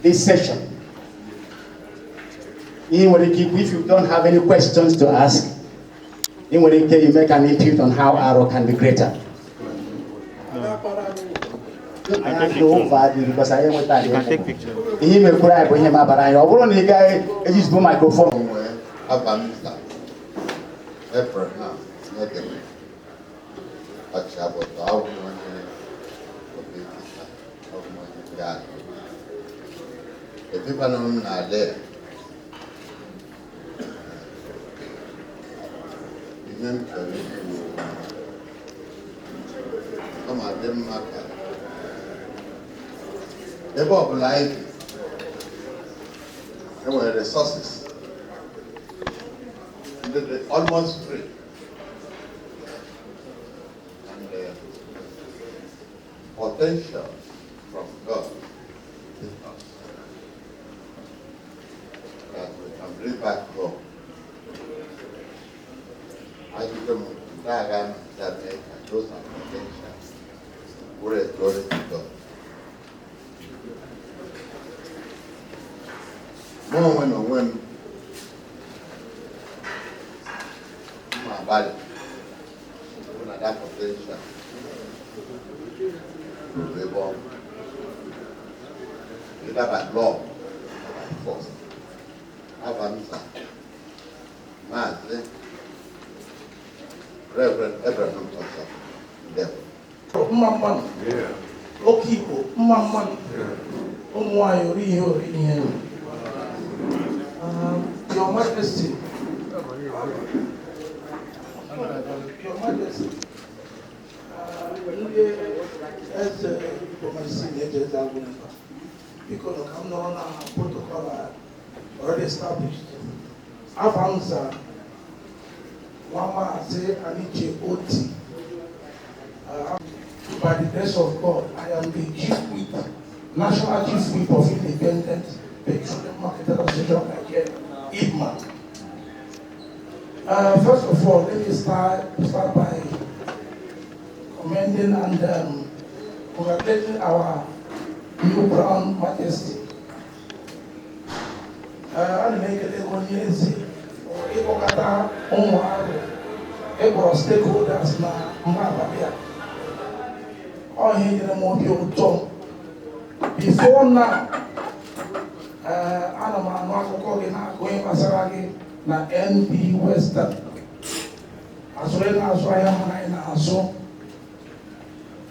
this session. If you don't have any questions to ask, you make an input on how Aro can be greater. I have no value because I am with that. You can take pictures. He may cry for him, but I want to guy just do microphone. Abraham, if you can there, come on, them market. They bought like there were resources, almost free. Potential from God is us that we can bring back home. I become diagram that make those are potentials. We're a glory to God. More when my body when that potential. Reborn. Either by law or by force. Avanza. Maze. Reverend Eberechukwu devil. Mama. Yeah. Okipo. Mama. Your Majesty. Your Majesty. As my senior because I'm not on a protocol already established. Avanza, Mama say I need OT. By the grace of God, I am the Chief Whip, National Chief Whip of Independent Petroleum Marketing Association of Nigeria, IPMA. First of all, let me start by commending and congratulating our new Brown Majesty. I make a little easy for Ebokata Onwaro, Ebo stakeholders na Mbabia. All here in the Mobile. Before now, I'm going Masaragi na NB Western. As well as I am also.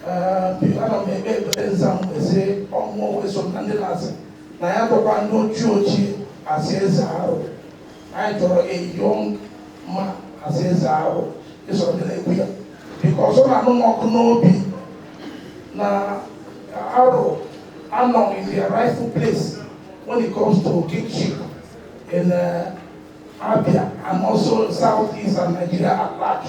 Ana m eme exam ese ọmụ weso na ndị na-asị na ya tọkwa n'ochi ochi asị Eze Aro. Anyị chọrọ a young man asị Eze Aro ịsọrọ ndị na-ekwu ya because ọ na-anụ n'ọkụ n'obi na Aro anọ in their rightful place when it comes to kingship in Abia and also Southeast and Nigeria at large.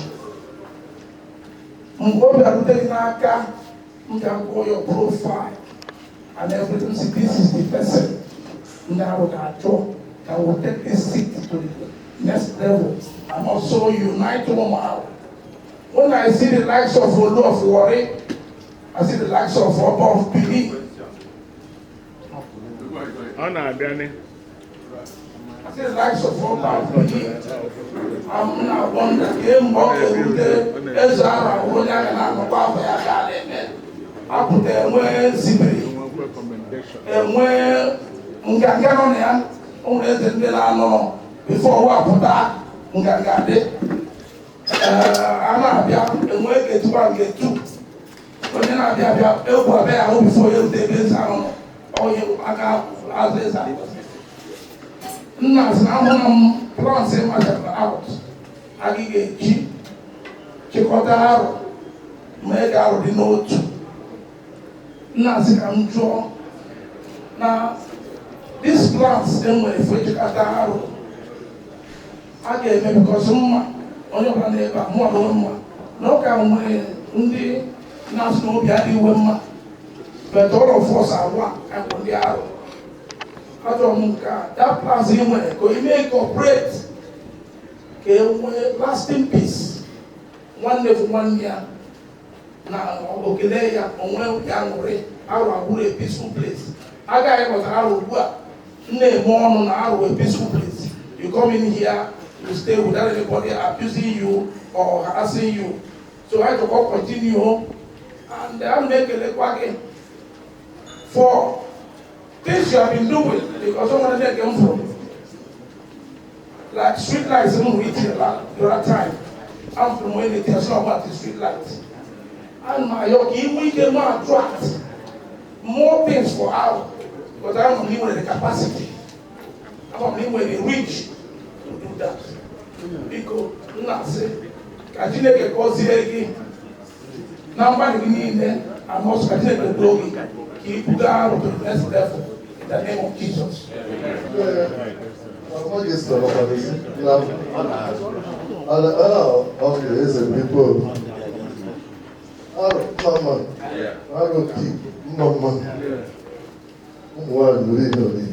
Your profile and everything. See, this is the person now that will take this seat to the next level and also unite Omar. When I see the likes of Olo of Warri, I see the likes of Oba of Bini. I see the likes of Oba of Bini. I'm not wondering, Eze Aro, when I can have a apụta enwe zibiri enwe nganga nọ na ya ụmụ eze ndị na-anọ bifo ọwa apụta nganga dị a na-abịa enwe ga-etukwa ga-etu onye na-abịa abịa egwu abịa ya ahụ bifo ya ute ebe eze ahụ onye aka azụ eze ahụ nna sị na ahụ na m plans machara out agị ga-eji chịkọta arụ ma ị ga-arụ dị n'otu. Now, these plants then were for Aro. I gave them because on your neighbor, more than no can the national Biadi women, but all of us are one and on the Aro. I don't know that plants in where go make operate lasting peace. One day for 1 year. Now, okay, on well, young, a peaceful place. Agaghị ghọtara Aro ugbu a na-eme ọnụ na Aro a peaceful place. You come in here, you stay without anybody abusing you or harassing you. So I have to continue and I'll make a leg for things you have been doing because someone there came from. Like street lights, even with the other time. I'm from when they tell someone about the street lights. And my yogi, we can attract more things for Aro because I'm living with the capacity. I'm living with the reach to do that. Because, I say, continue to cause again. Number we need and also continue to grow. Keep Aro to the next level in the name of Jesus. What is the of the Eze people? Aro Aro keep Mama. One really.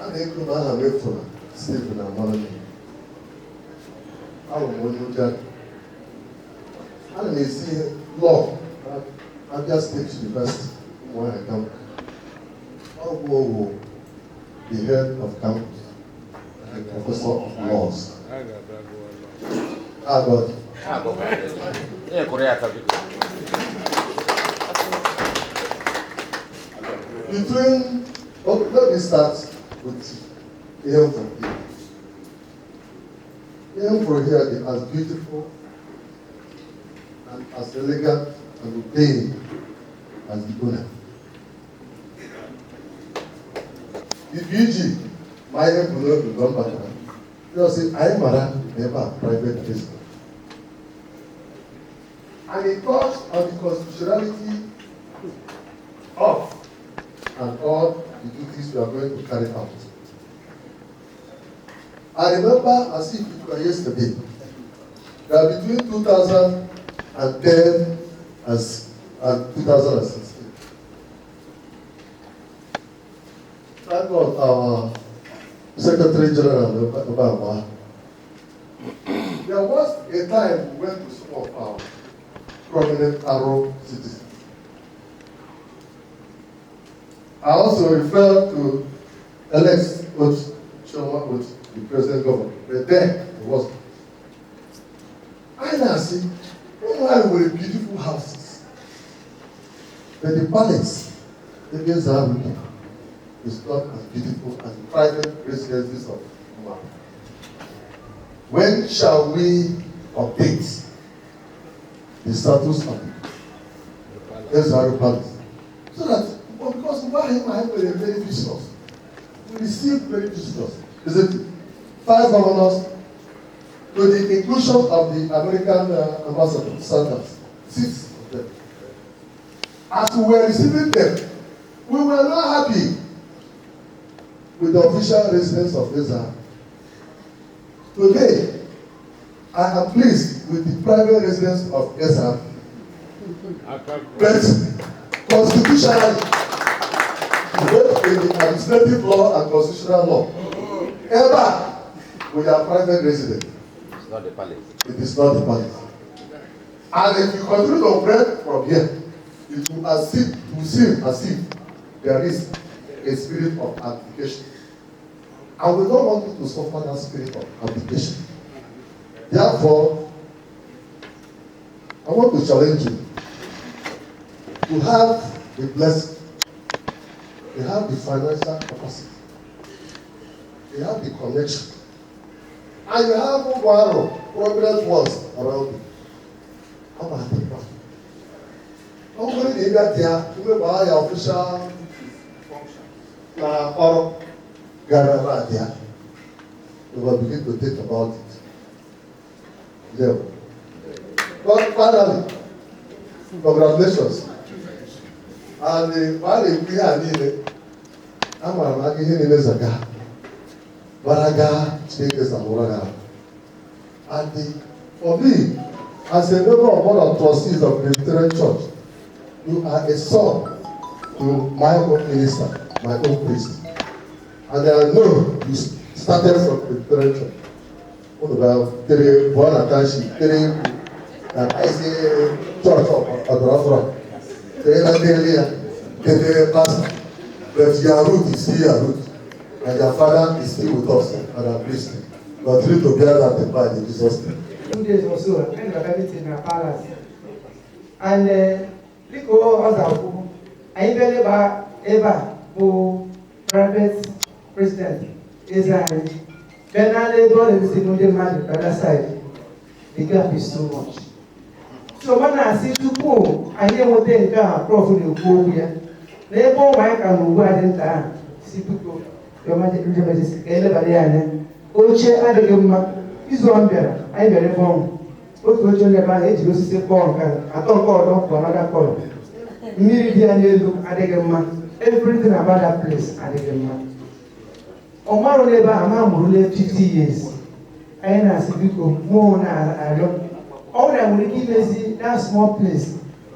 And they could not have it for Stephen and Molly. I will do that. And they see law. I just take university when I come. I'll go the head of campus, the professor of laws. Let me start with Engr from here. Engr from here is as beautiful and as elegant and obeying as the owner. The BG, my employer will come back. You say, I am never private business. And it touched on the constitutionality of and all the duties we are going to carry out. I remember as if it were yesterday that between 2010 and 2016, thank God our Secretary General Obama, there was a time we went to some of our prominent Aro citizens. I also refer to Alex Choma with the present governor, but then it wasn't. I now see, one with beautiful houses, but the palace, the Eze is not as beautiful as the private residences of Umar. When shall we update the status of the Eze Aro Palace? So that, because why am I very visitors? We receive very visitors. Is it 5 governors to the inclusion of the American ambassador, Sanders, 6 of them. As we were receiving them, we were not happy with the official residence of Eze Aro. Today, I am pleased with the private residence of Eze Aro. But constitutionally, both in the administrative law and constitutional law, ever we are private resident. It's not the palace. It is not the palace. And if you continue to operate from here, it will seem as if there is a spirit of abdication. And we don't want you to suffer that spirit of abdication. Therefore, I want to challenge you to have the blessing. They have the financial capacity. They have the connection. And you have Aro, prominent ones around you. How about the problem? How many they got there? You buy your official function. Or gather there. You will begin to think about it. Yeah. But finally, congratulations. And while we are needed, I'm going to give you a Baraga, Chekes, and Moraga. And for me, as a member of one of the trustees of the Presbyterian Church, you are a son to my own minister, my own priest. And I know you started from the Presbyterian Church. And I say, Church of Adorafra. the pastor. But your root is still your root. And your father is still with us. Father, please. Continue to bear that in mind in Jesus' name. 2 days or so, I ended up everything in our palace. And Liko Ozaku, I even ever who private president Israel. Then I labor every single man the other side. The gap is too much. So when I see two people, I hear what they can profit in Korea. They both might come over and time. See people, your majesty, everybody. Oche adegema izu ambia anyị bere fọm otu oche onye ba eji osisi kpọọ nke atọ nke ọdọ for another color mmiri dị ya n'elu adịghị mma everything about that place adịghị mma ọmarụ n'ebe a ma mụrụle 50 years anyị na-asị biko mụọ na-arịọ ọ bụrụ na nwere ike imezi that small place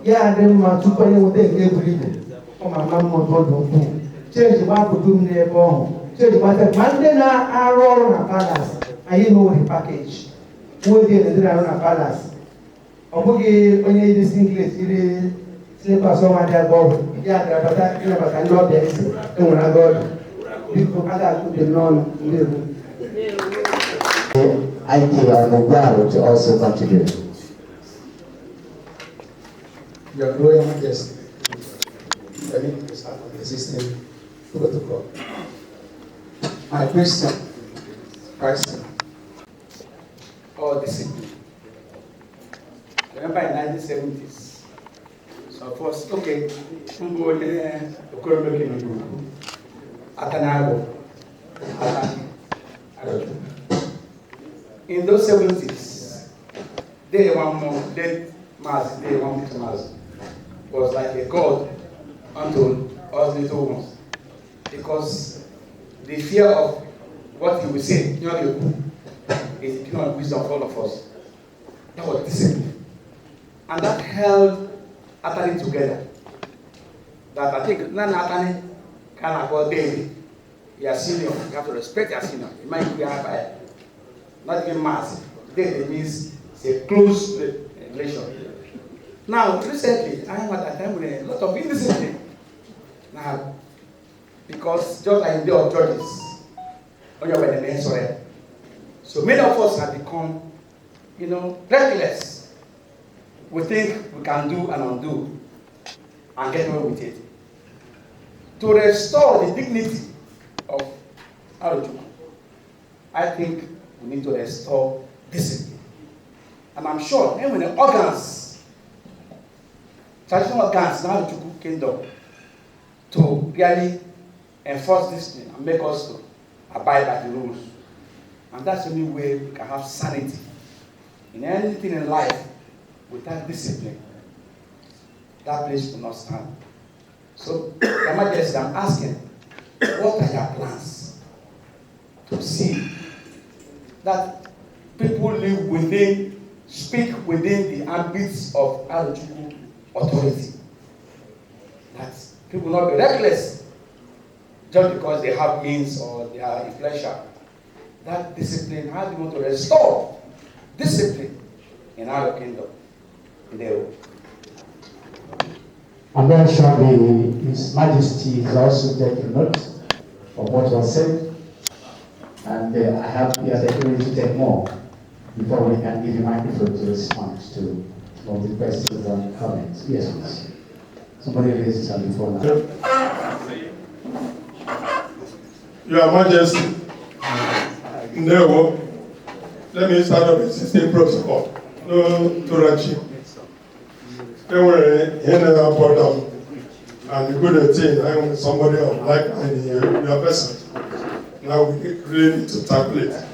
ya adị mma tupu anyị nweta nke eburu ibu ọ ma mma mma ọdụ ukwuu chenji gbapụta m n'ebe ọhụ ma ndị na-arụ ọrụ na palace anyị n'ori pakeji nwedị ededere arụ na palace ọ bụghị onye iri singlet iri slippers ọnwa dị aga ọgwụ ya ga-abata ịnabata ndị ọbịa isi enwere aga ọdụ biko a ga-akụde n'ọnụ ndị ebu idea on Aro to also contribute. Your Royal Majesty, permit to start on the existing protocol. My question or discipline. Remember in 1970s, so first, okay, in those 70s, they one more dead mass, they one big mass was like a god unto us little ones, because the fear of what he will say, you know, is the kingdom of wisdom of all of us. That was discipline, and that held Atani together. That I think none Atani can go daily. You are senior, you have to respect your senior. It might be high, not even mass. Daily means it's a close relation. Now, recently, I am at a time with a lot of indiscipline. Now, because just like in the of judges, on your way the main sorry. So many of us have become, you know, reckless. We think we can do and undo and get away with it. To restore the dignity of Eberechukwu, I think we need to restore discipline. And I'm sure when the organs, traditional organs in Eberechukwu kingdom, to really enforce discipline and make us to abide by the rules. And that's the only way we can have sanity in anything in life. Without discipline, that place will not stand. So, Your Majesty, I'm asking, what are your plans to see that people live within, speak within the ambits of Eberechukwu authority? That people will not be reckless just because they have means or they are influential. That discipline, how do you want to restore discipline in our kingdom? I'm very sure His Majesty is also taking note of what was said, and I have the opportunity to take more before we can give you microphone to respond to all the questions and comments. Yes, please. Somebody raises hand before now. Your Majesty, no, let me start up with system protocol. No, Turachi. They were in a bottom, and the good thing, I want somebody of like in your person. Now we really need to tackle it.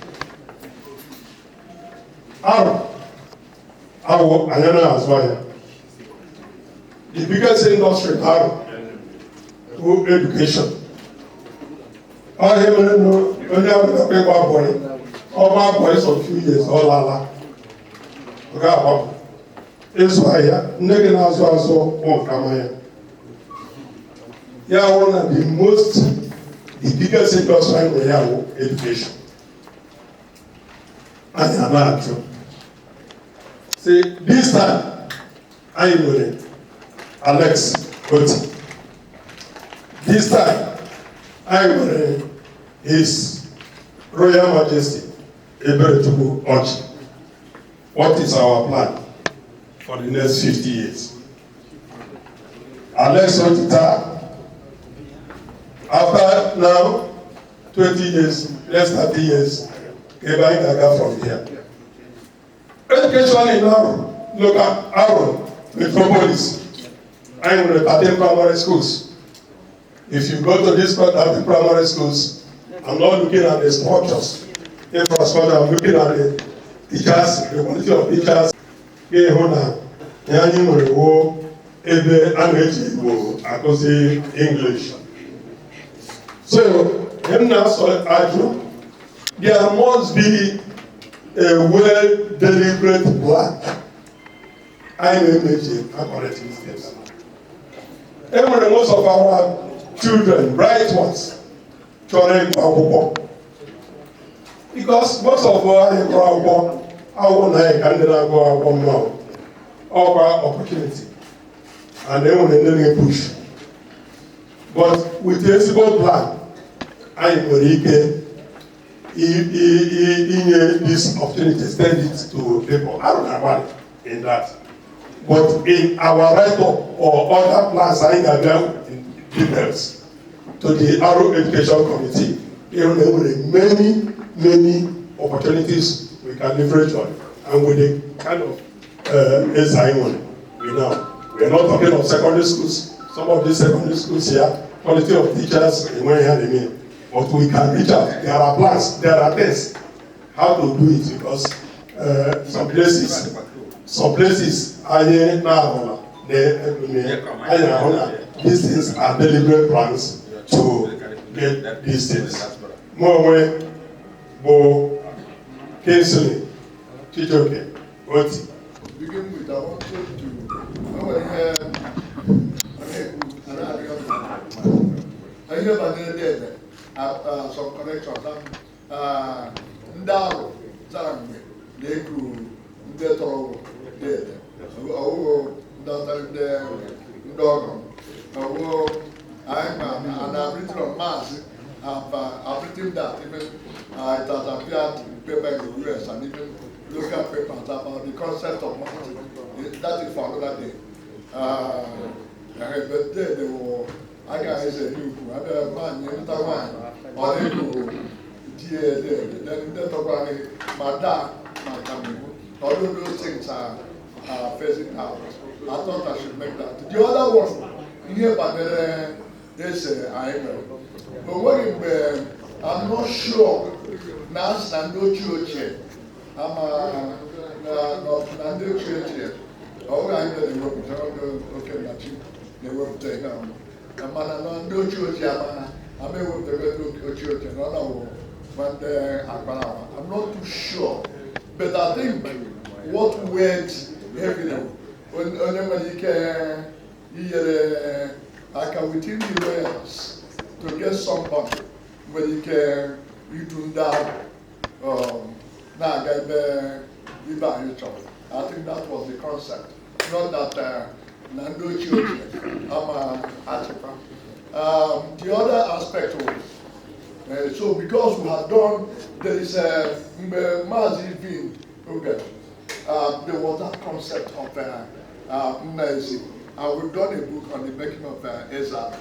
Aro, Ayana as well. The biggest industry, Aro, education. I have a paper boy, all my boys of 2 years, all Allah. Okay, it's why nigga also won't come here. Yeah, one of the biggest industry we have education. And you're not true. See, this time, I will Alex Oti. This time, I will His Royal Majesty Eberechukwu Ochi. What is our plan for the next 50 years? Alex Otita, after now 20 years, next 30 years, Kebai Gaga from here. Education in Aro, local Aro, metropolis. I'm in the 13 primary schools. If you go to these 13 primary schools, I'm not looking at the structures, infrastructure, I'm looking at the teachers, the quality of teachers. English. So, there must be a well-deliberate plan. I imagine according to steps. And most of our children, bright ones, because most of our opportunity, and then when they push. But with a simple plan, I will this opportunity, extend it to people. I don't know about it in that. But in our write-up or other plans, I have done details to the Aro Education Committee. There are many opportunities we can leverage on, and with the kind of Eze Aro we are not talking of secondary schools. Some of these secondary schools here, quality of teachers, but we can reach out. There are plans, there are tests how to do it, because some places these things are deliberate plans to get these things. More way, Bo, Kinsley, Chijoke, Oti. Begin with, I wanted to, I hear about some connections. Ndaro, Zambi, Neku, Ndetoro, dead. I've written on Mars. I've written that even it has appeared in paper in the US and even local papers about the concept of marketing. That is for another day. But they were, I guess, a new man, you know, or they go, then they talk about my dad, my family. All of those things are phasing out. I thought I should make that. The other one, here, but there's Engr. But when I'm not sure, now I'm no church. I'm not church yet. Oh, I know the work. Okay, that's it. They work take on. I'm not no church. I'm able to go to church and another one. I'm not too sure, but I think what went heavily when anybody can I can within the lawyers to get somebody when you can you do that. Now, I think that was the concept. Not that Nando children, I'm a the other aspect of it, so because we have done, there is a massive thing, okay, there was that concept of Mnaisi, and we've done a book on the making of Eze Aro,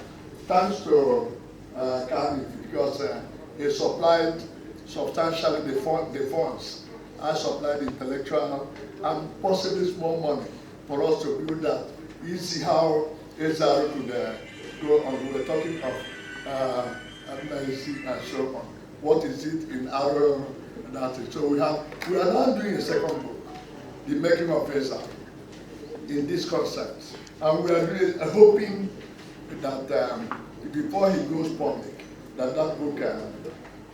thanks to Kani, because he supplied substantially the funds. I supplied intellectual and possibly small money for us to build that. You see how Eze Aro could go on. We were talking of and so on. What is it in Aro? That is. So we are now doing a second book, The Making of Eze Aro, in this concept. And we are really hoping that before he goes public, that book,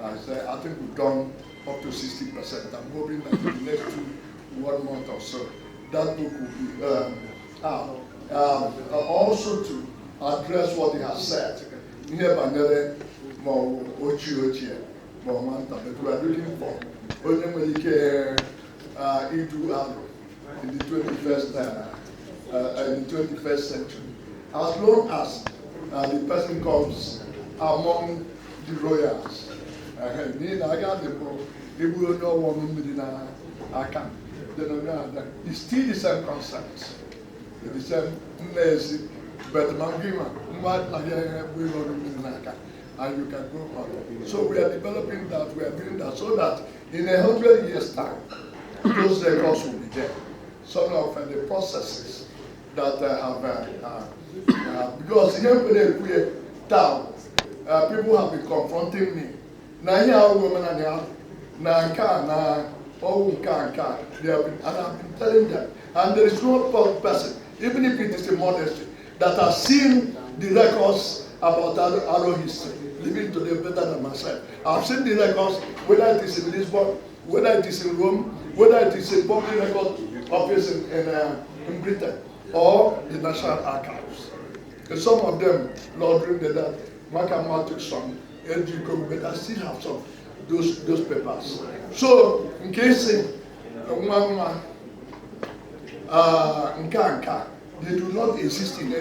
I think we've done up to 60%. I'm hoping that in the next 1 month or so, that book will be out. Also to address what he has said. But we are looking for in the 21st century. As long as the person comes among the royals. It's still the same concept, the same message, but and you can go on. So we are developing that, we are doing that, so that in 100 years' time, those records will be there. Some of the processes that have, because here we town, people have been confronting me. Now here women and now they have been, and I've been telling them, and there is no person, even if it is a modesty, that has seen the records about Aro history, living today better than myself. I've seen the records, whether it is in Lisbon, whether it is in Rome, whether it is in public record office in Britain, or the National Archives. And some of them, Lord, bring that Macama took some, Eberechukwu, but I still have some those papers. So, in case they do not exist in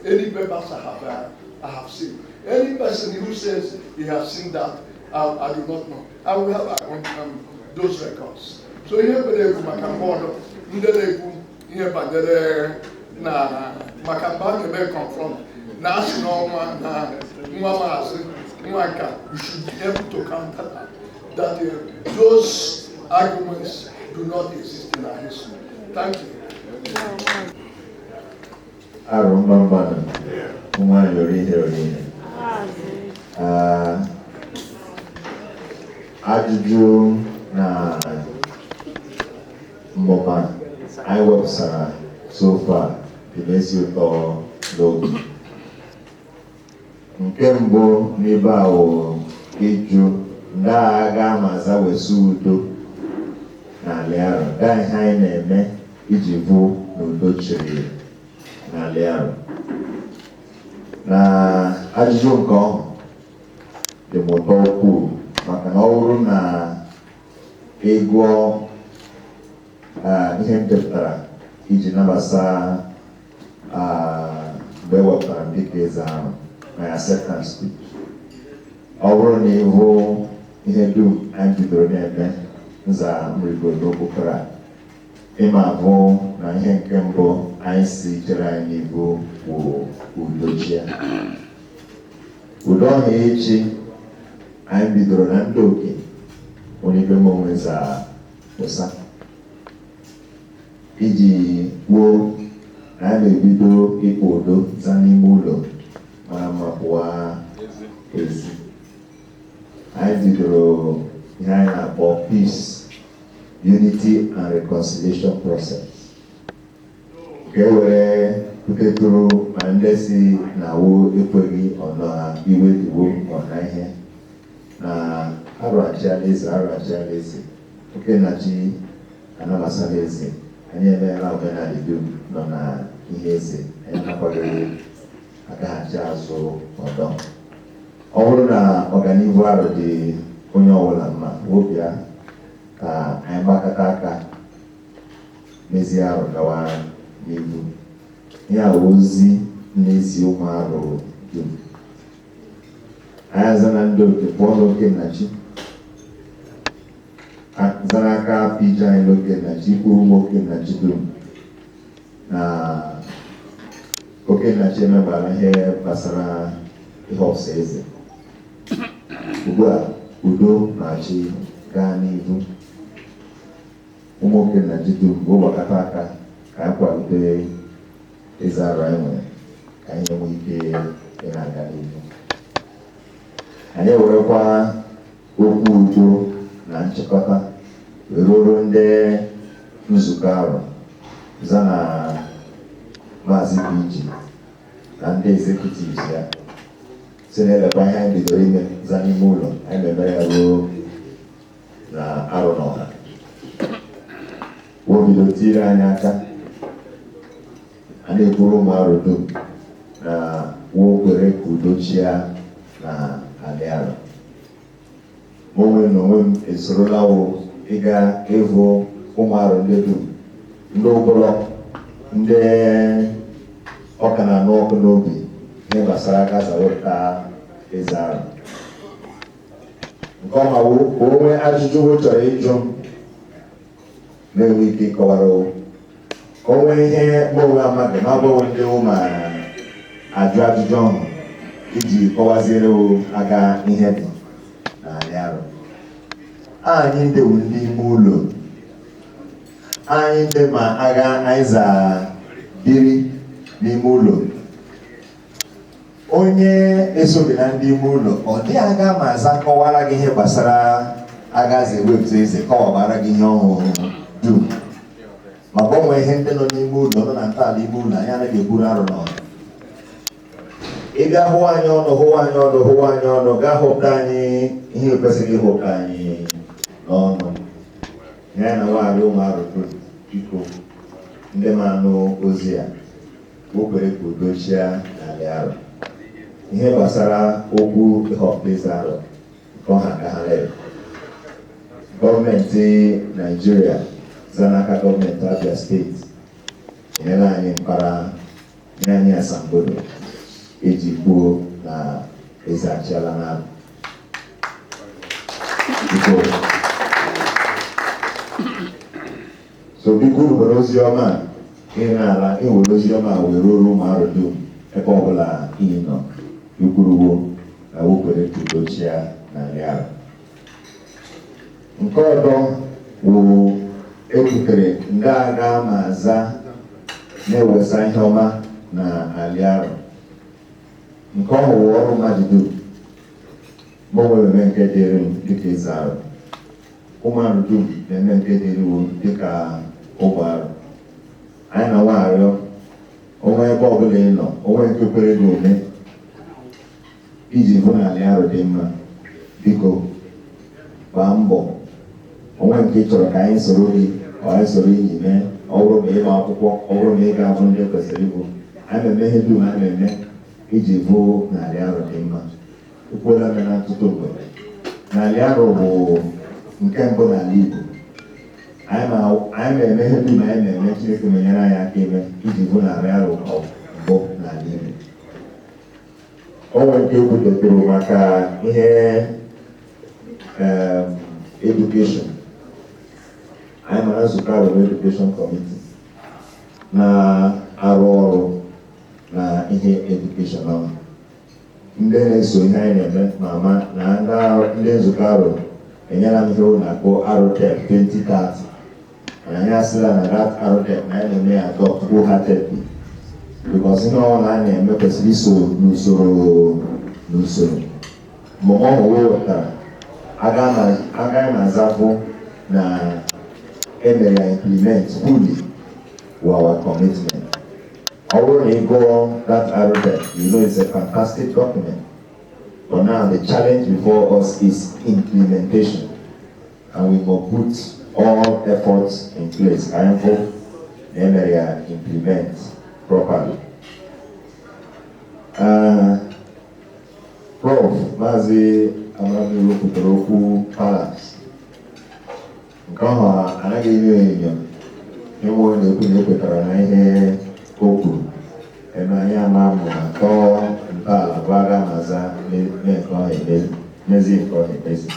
any papers I have seen. Any person who says he has seen that, I do not know. I will have those records. So here we Makambono, here na Makambani may confront. National you should be able to counter that those arguments do not exist in our history. Thank you. Aro mbambana, ajụjụ na mbọma anyị wepụtara so far dị ụtọ n'obi. Nke mbụ n'ebe a wụ ịjụ ndị agha maza wesi udo n'ala Aro, gaa ihe anyị na-eme iji bụ n'udo chịrị n'ala Aro. Na ajụjụ nke ọhụrụ dị m ụtọ ukwuu, maka na ọ bụrụ na ịgụọ ihe m depụtara iji nabasa mgbe e wepụtara m dịka Eze Aro my acceptance speech, ọ bụrụ na ịhụ ihe dum anyị bidoro na-eme nza mrigo n'okpokoro a, ịma bụ na ihe nke mbụ anyị si chere anyị n'ibu bụ udochia. Udo ọha echi anyị bidoro na ndị okenye onye be m onwe za ụsa iji kwuo na a na-ebido ịkpọ udo za n'ime ụlọ mara mma pụwa ezi. Anyị bidoro ihe anyị na-akpọ peace, unity and reconciliation process, ka e were pụtetụrụ ma ndị si na wo ekweghị ọnọ ha iwe diwo ọna ihe na arụghachiala eze oke na chi anamasala eze. Anyị emeela omenala dum nọ na ihe eze, anyị nakwaghị agaghachi azụ ọdọ. Ọ bụrụ na ọganihu Aro dị onye ọbụla mma, obi ya ka anyị gbakọta aka mezie Aro gawa n'ihu. Ihe a ozi n'ezi ụmụ Aro dum. Anyị azana ndị oke pụọ n'oke nnachi, zara aka pije anyị n'oke nnachi, kwuru ụmụ oke nnachi dum na oke nnachi emebara ihe gbasara ihe ọsọ eze. Ugbu a udo na-achị gaa n'ihu. Ụmụ oke nnachi dum bụ gbakọta aka ka anyị kwalite Eze Aro anyị nwere, ka anyị nwee ike na-aga n'ihu. Anyị ewerekwa okwu udo na nchịkọta were ruru ndị nzukọ Aro za na Maazị PG na ndị executives ya si na-elekwa ihe anyị bidoro ime za n'ime ụlọ, anyị na-eme ya ruo na Aro n'ọha. Obido tiri anyị aka, a na-ekwuru ụmụ Aro dum na kwere ka udo chia na ala Aro. Onwe na onwe m esorola ịga ịhụ ụmụ Aro ndị dum, ndị ụbụlọ, ndị ọka na anụ ọkụ n'obi, ihe gbasara aka zawụta Eze Aro. Nke ọma ka o nwee ajụjụ o chọrọ ịjụ na-enwe ike ịkọwara o nwee ihe mgbanwe amaghị ma gbanwe ndị ụma ajụ ajụjụ ọhụrụ iji kọwaziere aga ihe dị n'ala Aro. Anyị ndị bụ ndị ime ụlọ, anyị ndị ma agha anyị za biri n'ime ụlọ. Onye esoghị na ndị ime ụlọ ọ dị aga ma aza kọwara gị ihe gbasara agazi ewepụta eze kọwabara gị ihe ọhụrụ dum ma gbanwee ihe ndị nọ n'ime ụlọ nọ na ntọala ime ụlọ anyị anaghị eburu arụ n'ọnụ. Ịbịa hụwa anyị ọnụ hụwa anyị ọnụ hụwa anyị ọnụ gaa hụpụta anyị ihe ekwesịghị ịhụpụta anyị n'ọnụ. Ya na nwaanyị ụmụ Aro biko ndị ma anụ ozi a o kwere ka udo chịa n'ala Aro. Ihe gbasara okwu ịhọpụta Eze Aro nke ọha agagharị gọọmenti Naijiria site n'aka gọọmenti Abia steeti enyere anyị mpara nye anyị asambodo iji kwuo na eze achịala n'Aro. So biko unu nwere ozi ọma ihe n'ala iwere ozi ọma were ruo ụmụ Aro dum ebe ọbụla iyi nọ ikwuruwo na wokwere ka udo chịa n'ala Aro. Nke ọzọ bụ ebutere ndị agha ma aza na-ewesa ihe ọma na ala Aro. Nke ọhụ wụ ọrụ mmadụ dum gbanwere eme nke dịrị m dịka Eze Aro. Ụmụ Aro dum na-eme nke dịrị wo dịka ụmụ Aro. Anyị na nwa arịọ onwe ebe ọbụla ị nọ onwe nke kwere gị ome iji hụ na ala Aro dị mma, biko gbaa mbọ onwe nke chọrọ ka anyị soro gị ọ anyị soro iji mee. Ọ bụrụ ma ịgba akwụkwọ, ọ bụrụ ma ị ga-abụ ndị kwesịrị ịbụ, anyị na-eme ihe dum anyị na-eme iji hụ na ala Aro dị mma. Ukwuola m na ntụtụ mgbe na ala Aro bụ nke mbụ n'ala Igbo. Anyị na-eme ihe dum anyị na-eme Chineke menyere anyị aka ime iji hụ na ala Aro mbụ n'ala Igbo. O nwere nke ekwutetụrụ maka ihe education. Anyị mara nzukọ Aro Education Committee na-arụ ọrụ na ihe education ahụ. Ndị na-eso ihe anyị na-eme ma na ndị nzukọ Aro enyela m ihe ụlọ akpọ Arotech 2030. Anyị asịla na that Arotech na anyị na-eme ya adopt wholeheartedly because ihe ọbụla anyị na-eme kwesịrị iso n'usoro. Mgbe ọhụrụ wetara agaghị m azapụ na emere ya implement fully with our commitment. Ọ bụrụ na ị gụọ that Arotech, you know it's a fantastic document. But now the challenge before us is implementation, and we must put all efforts in place. I hope the area implement properly. Prof. Mazi Amadu Kutorokwu Palace. Nke ahụ anaghị enyo enyo ịnwe na-ekwu na ekwetara na ihe o kwuru eme anyị ama mụ na tọọ ntọala bụ aga maza mezi nke ọha emezi.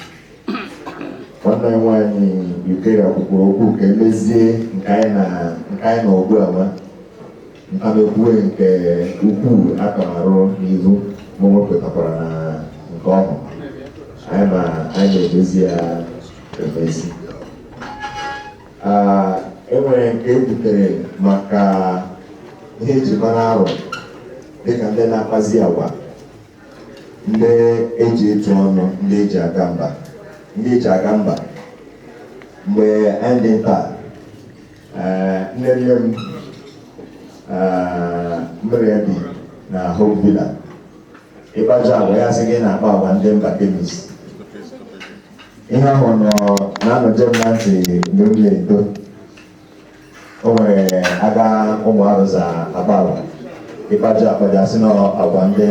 Nwanne m nwaanyị Ukera kwukwuru okwu ka emezie nke anyị na ogbu ama nkamekwu nke ukwuu akamarụ n'ihu ma nwepụtakwara na nke ọhụ anyị na-emezi ya emezi. Enwere nke ebutere maka ihe eji mara Aro dịka ndị na-akpazi agwa, ndị eji etu ọnụ, ndị eji aga mba. Mgbe anyị dị nta, nne m mmiri ya bi na Hope Villa ịkpaja agwa ya sị gị na-akpa agwa ndị mba kemis. Ihe ahụ na-anọje m na ntị mgbe m na-eto. O nwere aga ụmụ Aro za akpa agwa ịkpaja sị na agwa ndị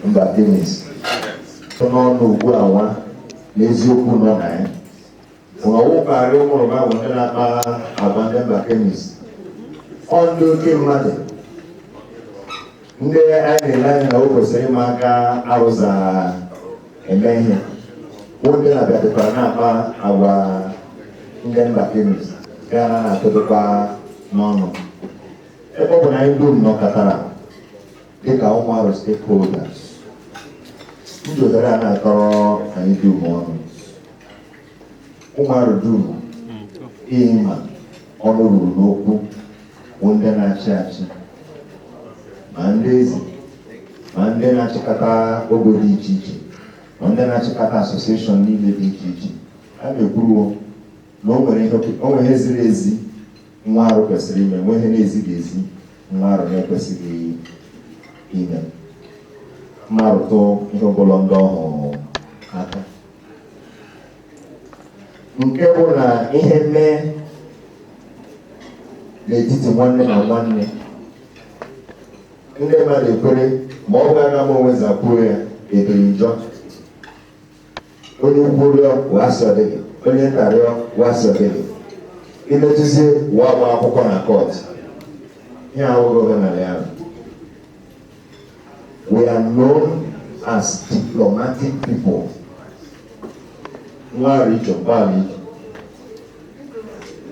mba kemis so n'ọnụ ugbu a nwa n'eziokwu nọ na ya. Ọwụkarị ụmụrụ m ahụ ndị na-akpa agwa ndị mba kemis ọ ndị oke mmadụ ndị anyị na-ele anya na o kwesịrị ịma aka arụza eme ihe ndị na-abịadịkwa na-akpa agwa ndị mba kemis gaa na-atụtụkwa n'ọnụ ebe ọ bụ na anyị dum nọkọtara dịka ụmụ Aro stakeholders ndị ohere a na-akọrọ anyị dum ọnụ ụmụ Aro dum ịma ọnụ ruru n'okwu bụ ndị na-achị achị ma ndị eze ma ndị na-achịkọta ogo dị iche iche ma ndị na-achịkọta asosieshọn niile dị iche iche a na-ekwuruo na o nwere ihe ziri ezi nwa Aro kwesịrị ime nwe ihe na-ezighị ezi nwa Aro na-ekwesịghị ime mmarụtụ ihe ọbụla ndị ọhụrụ aka nke bụ na ihe mee n'etiti nwanne na nwanne ndị mmadụ ekwere ma ọ ga-aga m onwe zakwuo ya ebiri njọ onye ukwu rịọ wasị ọdịghị onye nta rịọ wasị ọdịghị imetụzie ụwa agba akwụkwọ na kọt ihe awụghị omenala ya. We are known as diplomatic people.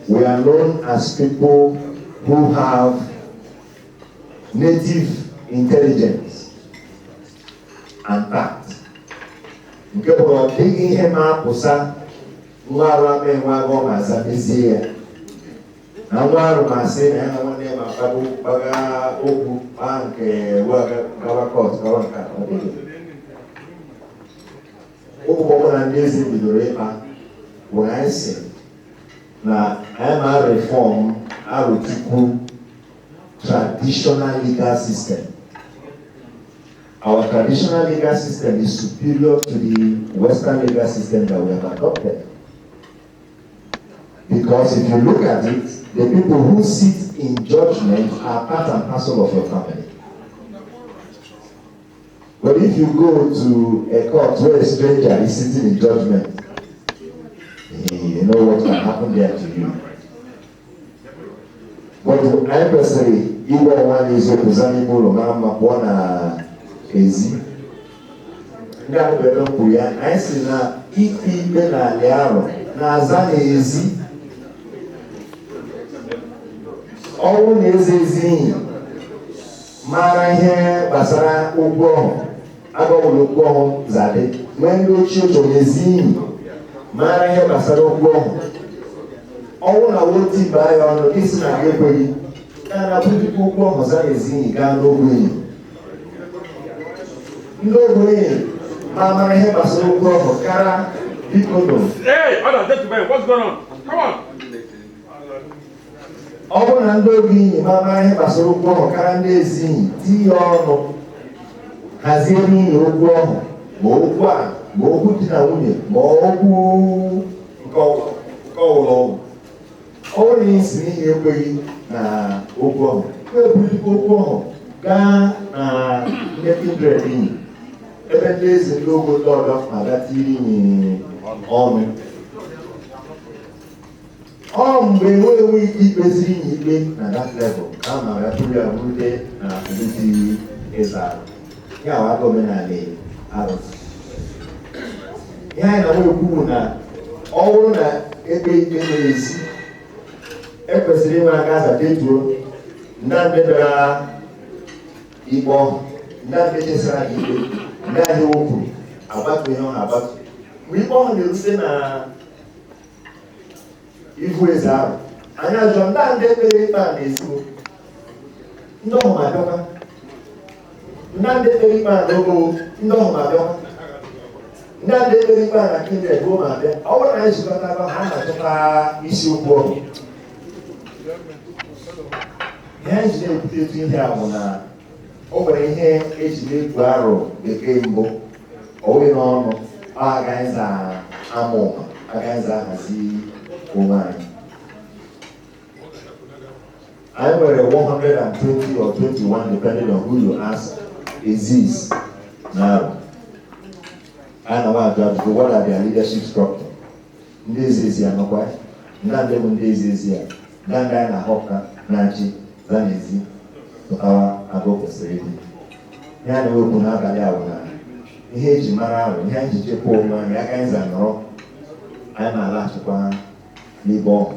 We are known as people who have native intelligence and tact. Nke bụ na ọ dịghị ihe na-apụsa nwa Aro ama enwe agụ ma aza mezie ya na nwa Aro ma asị na ya na nwanne ma gbaga okwu kpaa nke gawa kọt gawa nka ọ dịghị okwu ọbụla ndị eze bidoro ịkpa bụ na anyị si na anyị ma reform Arochukwu traditional legal system. Our traditional legal system is superior to the Western legal system that we have adopted. Because if you look at it, the people who sit in judgment are part and parcel of your family. But if you go to a court where a stranger is sitting in judgment, you know what can happen there to you. But I personally, even one is representing Mama Bona Ezi. Nga kwere kwuru ya, anyị si na ikpe ikpe n'ala Aro na-aza n'ezi. Ọnwụ na-eze ezi ihe mara ihe gbasara ụgwọ ọhụụ agbanwere ụgwọ ọhụụ zadị nwee ndị ochie chọrọ ezi ihe mara ihe gbasara ụgwọ ọhụụ ọnwụ na wotu ibe ya ọnụ isi na gị ekweghị gaa na bụdịkwa ụgwọ ọhụụ zara ezi ihe gaa n'ogbenye ndị ogbenye ma mara ihe gbasara ụgwọ ọhụụ kara biko nọ. What's going on? Come on. Ọ bụrụ na ndị ogbenye ma mara ihe gbasara ụgwọ ọhụụ kara ndị ezi ihe tinye ọnụ hazie n'ihi ụgwọ ọhụụ ma okwu a ma okwu di na nwunye ma okwu nke ọwụlọ ọgwụ ọ bụrụ na isi n'ihi ekweghị na okwu ọhụụ ebulite okwu ọhụụ gaa na ndị kindred iyi ebe ndị eze ndị ogbo ndị ọdọ ma gata iri inyi ọnụ ọ mgbe enwe ike ikpeziri inyi ikpe na that level ka a mara tụrụ ya rute na ndị Eze Aro ya wa aka omenala Aro. Ihe anyị na-nwe ekwu na ọ bụrụ na ekpe ikpe na-ezi ekwesịrị inwe aka aza detuo ndị bịara ikpe ọhụụ ndị chesara ikpe ndị ahịa okwu agbatu ihe ọha agbatu mgbe ikpe ọhụụ na-erute na ihu Eze Aro anyị ajọ ndị ekpere ikpe a na-ezigbo ndị ọhụụ ma bịakwa ndị ekpere ikpe a n'ogo ndị ọhụụ ma bịakwa ndị ekpere ikpe a na kindred bụ ma bịa ọ bụrụ na anyị jikọta ha na-achọta isiokwu ọhụụ ihe anyị ji na-ebute etu ihe a bụ na o nwere ihe eji na-egwu Aro bekee mbụ onwe n'ọnụ ọ agaghịza ama ụma agaghịza ahazi onwe anyị. Anyị nwere 120 or 21 depending on who you ask exists na Aro. Anyị na nwa ajụjụ what are their leadership structure? Ndị ezi ezi anọkwa ndị bụ ndị ezi ezi ya ndị anyị na-ahọpụta na-achị za n'ezi pụtawa agụ kwesịrị ịdị ya na wepụ n'abalị ahụ na ihe eji mara ahụ ihe anyị ji chekwa onwe anyị aka anyị zanọrọ anyị na-alaghachikwa n'ebe ọhụụ.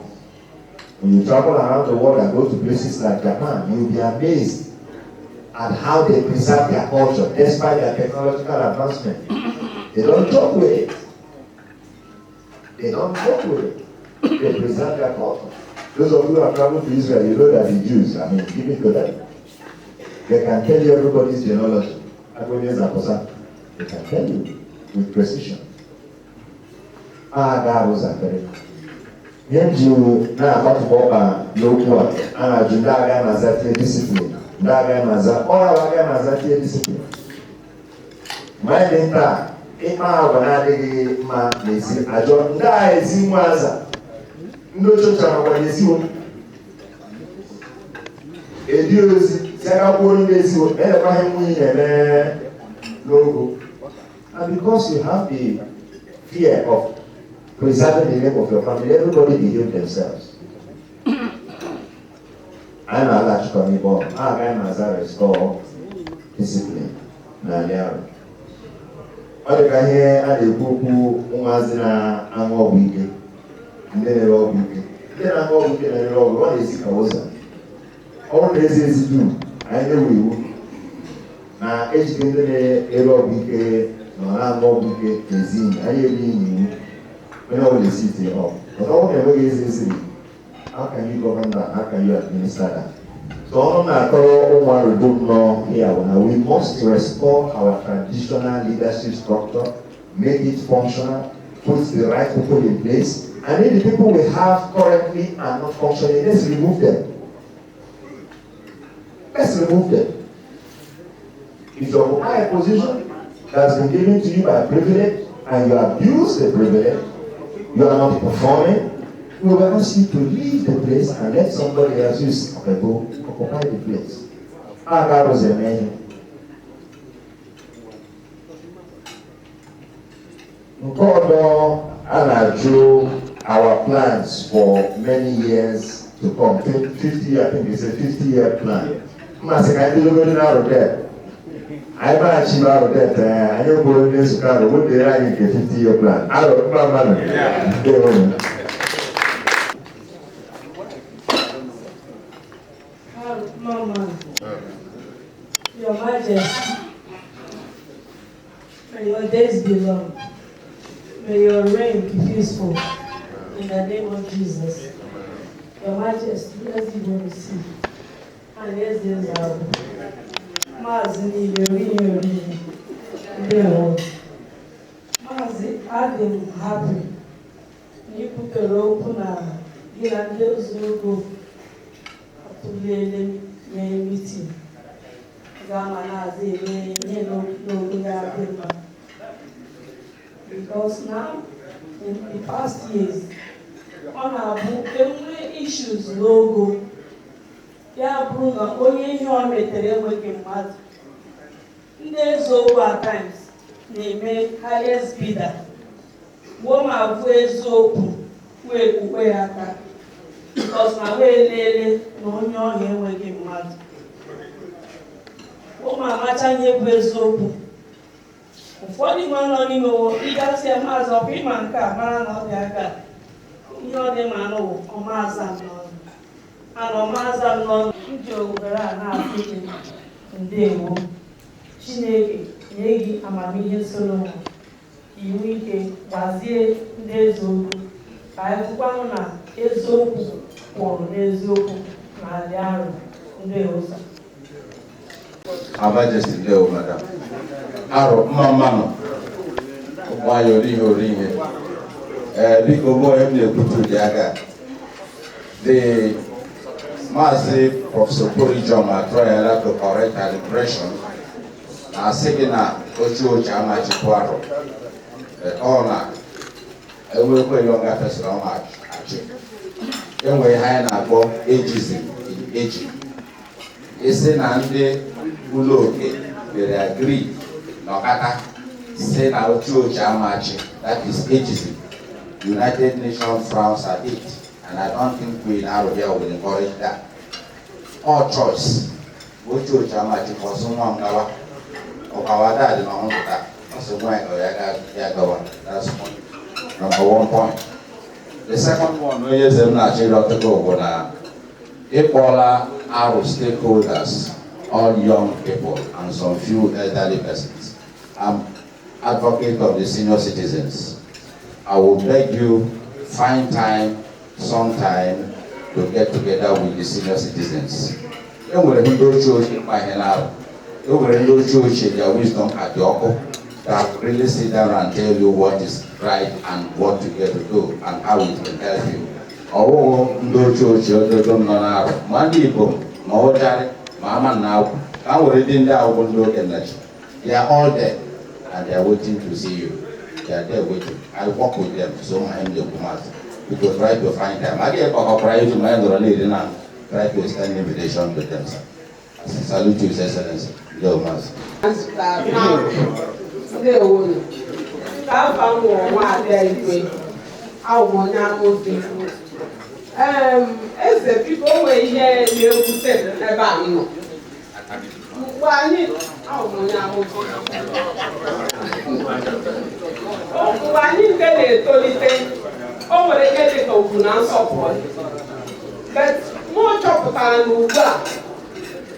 When you travel around the world and go to places like Japan, you'll be amazed at how they preserve their culture despite their technological advancement. They don't joke with it. They don't joke with it. They preserve their culture. Those of you who have traveled to Israel, you know that the Jews, I mean, give it to them. They can tell you everybody's genealogy. They can tell you with precision. God was a very Yenju na akpatụkpọ n'okwu a na-ajụ ndị agha na-aza tie discipline, ndị agha na-aza ọrụ agha na-aza tie discipline. Ma anyị dị nta ịkpa agwa na-adịghị mma n'ezi ajọ ndị agha ezi nwa aza ndị ochocha makwa n'eziwo edi ozi si agakwuo ndị eziwo na-elekwaghị nwunye na-eme n'ogo. And because you have the fear of preserving the name of your family, everybody behave themselves. I know that coming born. I can restore discipline. Now, what I hear at the book, Umazina, and all weekend, and then a long weekend. Then I'm all weekend and all. What is it? All this is do. I know we will. Now, each day, a long weekend, no, I'm all weekend, is in. I hear you. When all the city up. But all the way is easy. How can you govern that? How can you administer that? So we must restore our traditional leadership structure, make it functional, put the right people in place, and if the people we have currently are not functioning, let's remove them. Let's remove them. If you occupy a position that's been given to you by privilege and you abuse the privilege, you are not performing, we will ask you to leave the place and let somebody else use go occupy the place. God was a man. God drew our plans for many years to come. 50, I think it's a 50-year plan. I achieve out of that. I don't go in this car. What did I need a 50-year plan? I don't know. Mama, Your Majesty, may your days be long. May your reign be peaceful. In the name of Jesus. Your Majesty, bless you when you see. And Eze Aro. Mazi niile ndewo. Mazi adị m happy na ikwutere okwu na gị na ndị ozuogo atụlele mee meeting ga-ama na-azị eme ihe n'oge ga-adị mma. Because now in the past years ọ na-abụ enwe issues n'ogo ya bụrụ na onye ihe ọ metere enweghị mmadụ. Ndị eziokwu at times na-eme highest bidder gbuo ma bụ eziokwu wee kpukpe ya aka because na wee lele na onye ọhịa enweghị mmadụ. Ụmụ amacha ihe bụ eziokwu. Ụfọdụ nwa nọ n'ime ịgasị ya maazị ọkwa ịma nke a mara na ọ dị aka ihe ọ dị ma n'ụwa ọmaaza n'ọnụ ana ọmaaza n'ọnụ ndị obodo a na-asị gị ndewo. Chineke nye gị amamihe Solomon iwu ike gbazie ndị eziokwu ka anyị kwukwanụ na eziokwu kwụrụ n'eziokwu na adị arụ ndị ụzọ. Her Majesty ndewo madam. Aro mmanụ nwayọ orihe biko mụ onye m na-ekwutu dị aka the Maazị Prọfesọ Porijoma atụrụla to correct her impression na asị gị na oche amachikwa arụ ọ na enwekwe ihe ọ gafesịrị ọma achị enwere ihe anyị na-akpọ ageism eji isi na ndị ụlọ oke mere agree na ọkata si na oche amachi, that is ageism. United Nations frowns at it, and I don't think we in Aro here will encourage that. All choice, oche amachi for someone gawa our dad no that. That's why I go. That's number 1 point. The second one, we use them naturally to go on. If all our stakeholders, all young people, and some few elderly persons, I'm advocate of the senior citizens. I will beg you, find time, sometime, to get together with the senior citizens. They will their wisdom at your that really sit down and tell you what is right and what you get to do and how it can help you. Oh, no church, don't know money, Mawari, Mama now, I already in there, they are all there and they are waiting to see you. They are there waiting. I work with them, so my name is Kumas. Because try to find time. I get a priority to my own and try to extend invitation to them. Salute you, Excellency. Yo, Mas. Eze biko nwee ihe na-ewute ebe anyị nọ. Mgbe anyị nke na-etolite, o nwere ihe dị ka ugwu na nsọpụrụ. Mụ chọpụtara na ugbu a,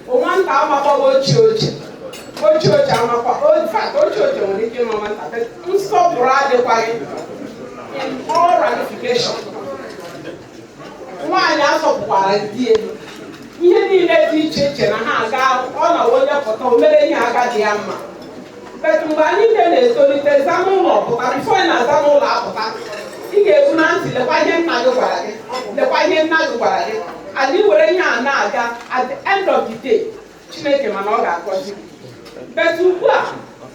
nwata amakwaghị ochie amakwa, ochie nwere ike ịma nwata, nsọpụrụ adịkwaghị in all ramification. Nwaanyị asọpụkwara di ya, ihe niile dị iche iche na ha aga ọ na onye pụta o mere ihe agadi ya mma. Mgbe anyị na-etolite zama ụlọ pụta, bifo ị na-aza n'ụlọ apụta, ị ga-ebu na ntị lekwa ihe nna gị gwara gị, lekwa ihe nna gị gwara gị, anyị were ihe a na-aga at the end of the day Chineke mana ọ ga-akọzi. Ugbu a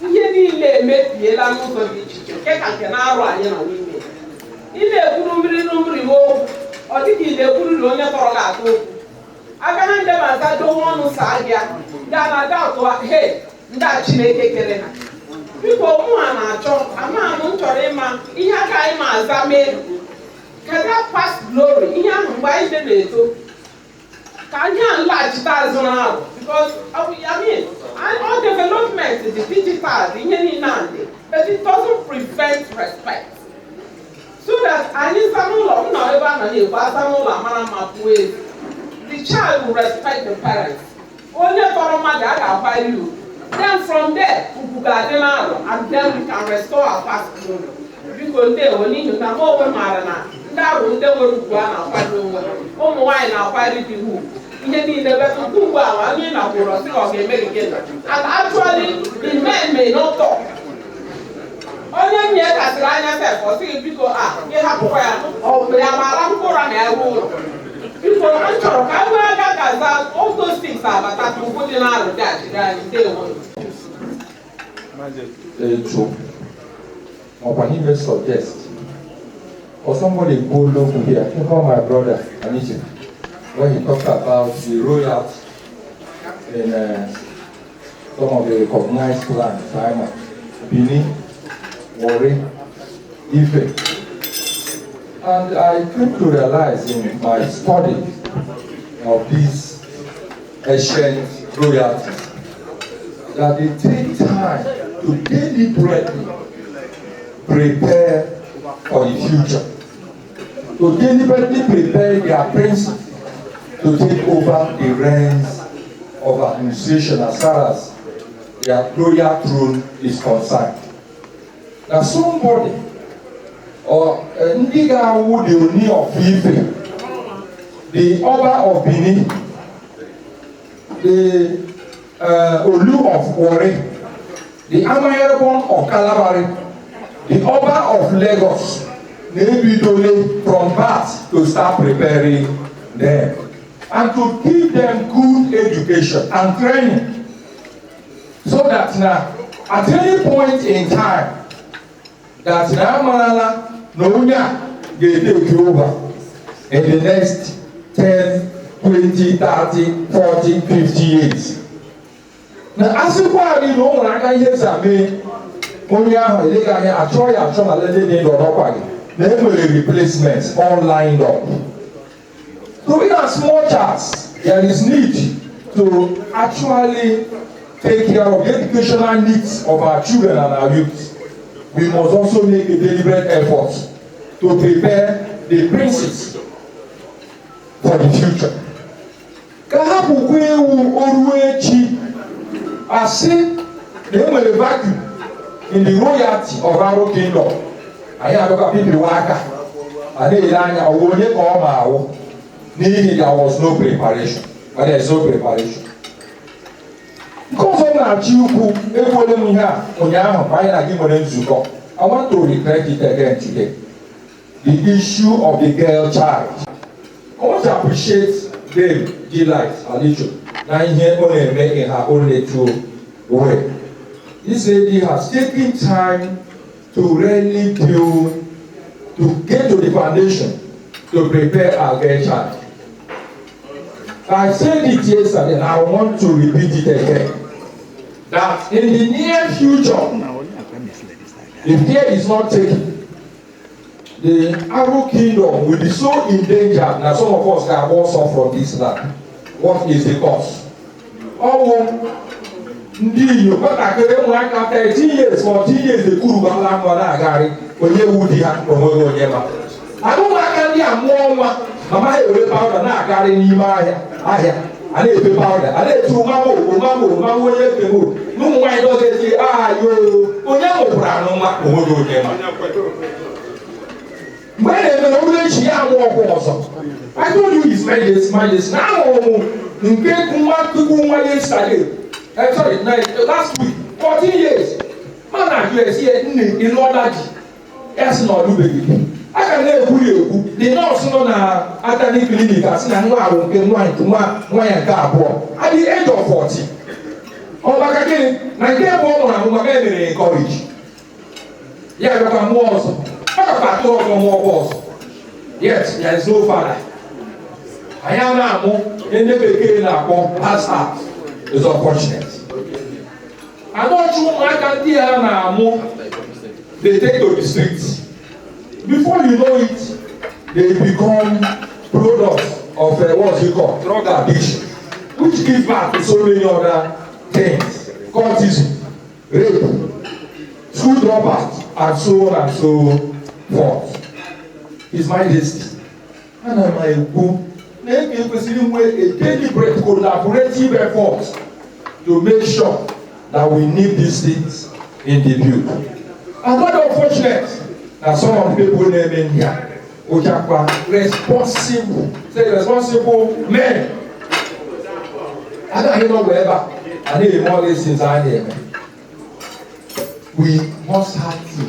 ihe niile emebiela n'ụzọ dị iche iche nke ka nke na-arụ anyị nọ n'ime. Ị na-ekwuru mmiri n'mmiri okwu, ọ dịghị ị na-ekwuru na onye tọrọ ga-atụ okwu. Aka na ndị ma-aza dowe ọnụ saa gị ga na-aga atụwa he ndị a Chineke kere ha. Biko mụ ha na-achọ ama m chọrọ ịma ihe aka anyị ma aza mee kada past glory ihe ahụ mgbe anyị na-eto ka anyị nlaghachite azụ n'ahụ because all development dị digital dị ihe niile adị but it doesn't prevent respect. So that anyị za n'ụlọ m nọ ebe a nọ na-egbu aza n'ụlọ amara mma pụọ ezi. The child will respect the parents. Onye tọrọ mmadụ a ga-akwanyere ugwu. Then from there, ugwu ga-adị n'alụ and then we can restore our past glory. Biko ndewo n'ihi na m onwe maara na ndị arụ ndị nwere ugwu a na-akwanyere onwe ụmụ nwaanyị na-akwanyere di ugwu ihe niile betu nke ugbu a anyị na-akwụrụ ọsị ka ọ ga-eme gị gịnị. And actually the men may not talk. Onye nne ya kasịrị anya sef ọ sịghị biko gị hapụkwa ya ọ bụ ya mara mkpụrụ na ya ruo ụlọ. Biko m chọrọ ka anyị nwee aka gaza all those things abata ka ugwu dị n'alụ dị achịrị anyị ndewo. He may suggest, or somebody go look here, I think of my brother Anichi, when he talked about the royalty in some of the recognized clans, Bini, Wari, Ife. And I came to realize in my study of these ancient royalties that they take time to deliberately prepare for the future, to deliberately prepare their princes to take over the reins of administration as far as their royal throne is concerned. Now somebody or Ndiga the Oni of Ife, the Oba of Benin, the Olu of Wari, the Amayarabon of Calabari, the Oba of Lagos, maybe from birth to start preparing them and to give them good education and training so that now at any point in time that Namalala Nonya get take over in the next 10, 20, 30, 40, 50 years. Now as you know, I can hear some only I try to let replacements all lined up. So in as much as there is need to actually take care of the educational needs of our children and our youth, we must also make a deliberate effort to prepare the princes for the future. Ka ha bụkwa ewu oru echi asị na enwere vacuum in the royalty of Aro Kingdom. Anyị adọka pipiri aka a na-ele anya ọwụ onye ka ọ ma awụ n'ihi there was no preparation, but there is no preparation. Nke ọzọ na-achị ukwu ekwuole m ihe a ụnyaahụ anyị na gị nwere nzukọ. I want to repeat it again today. The issue of the girl child. I want to appreciate Dame Delight Alicho na ihe ọ na-eme in her own little way. This lady has taken time to really build, to get to the foundation to prepare our girl child. I said it yesterday and I want to repeat it again. That in the near future, if care is not taken, the Aro Kingdom will be so endangered that some of us can also from this land. What is the cause? Ndị nwatakịrị ụmụaka 13 years, 14 years ekwurugala nwa na-agagharị onye wu di ha onweghị onye ma. Ụmụaka ndị a mụọ nwa mama ha ewere pawuda na-agagharị n'ime ahịa a na-efe pawuda a na-eti ụmanwụ onye femo n'ụmụ nwaanyị dọzezi ayo onye nwụkwara anụ nwa onweghị onye ma. Mgbe a na-eme na obere echi ya amụ ọgwụ ọzọ, I told you his majesty na ahụrụ m nke nwa yesterday. Sorry, last week, 14 years. Man at US here in Lodge. Yes, no, Lubegi. I can never put you. The nurse no na attorney clinic as na nwa awo nke nwa ya ka abo. At the age of 40. Oh, back again, na nke bo na nwa mere encourage. Yeah, you can more also. Back up to more boss. Yes, there is no father. I am now in the bekee na akpọ pastor. Is unfortunate. I don't know I can hear now. They take to the streets. Before you know it, they become products of what's it called? Drug addiction, which gives back to so many other things. Cultism, rape, school dropouts, and so on and so forth. His Majesty. And I'm like, who? Make a deliberate collaborative effort to make sure that we nip these things in the view. And what unfortunate that some of the people naming here, which are responsible men. I don't know wherever. I need more lessons I hear. We must have to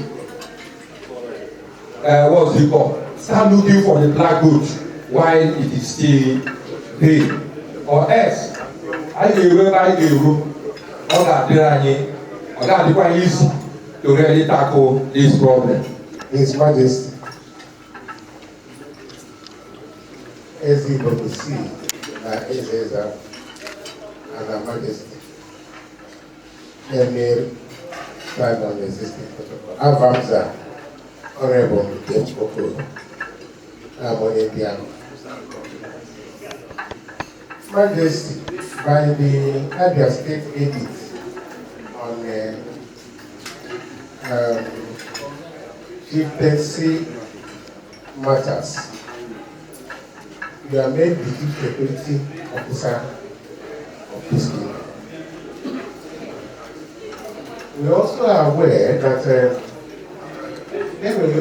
what's it called? Start looking for the black goat while it is still day, or else I will quite easy to really tackle this problem. His Majesty, Eze Aro and Her Majesty, Engr stand on the existing protocol. Avamza, Honorable Eberechukwu, Majesty, by the Abia State Edict on chieftaincy matters, you are made the chief security officer of this kingdom. We also are aware that there will be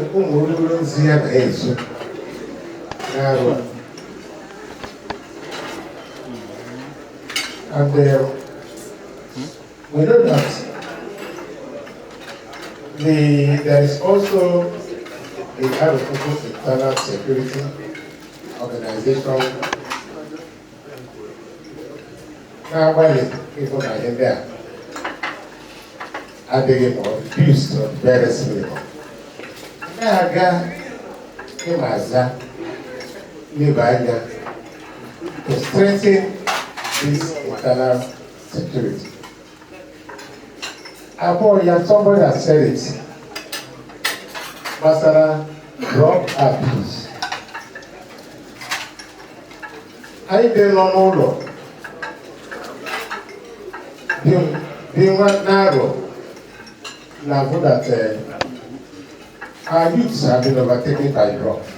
and we know that there is also a Eberechukwu internal security organization. Now, while people are in there, are they abused or very similar? To strengthen this internal security. Somebody has said it. Masara, drug abuse. I don't know being one narrow, now that our youths have been overtaken by drugs.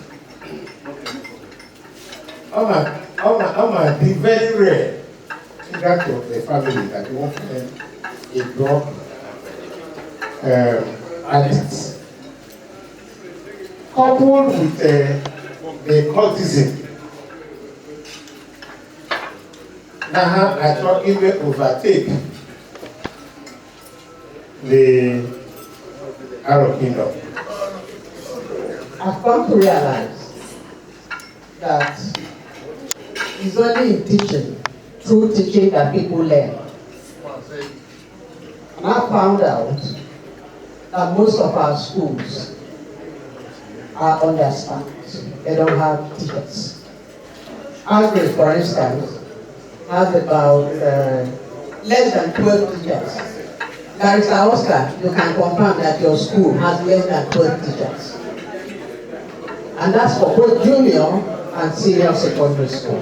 Be very rare in that of the family that you want to end a drug addict. Coupled with the cultism. Now I thought it will overtake the Aro Kingdom. I've come to realize that it's only in teaching, through teaching, that people learn. And I found out that most of our schools are understaffed. They don't have teachers. Engr, for instance, has about less than 12 teachers. Mr. Oscar, you can confirm that your school has less than 12 teachers. And that's for both junior and senior secondary school.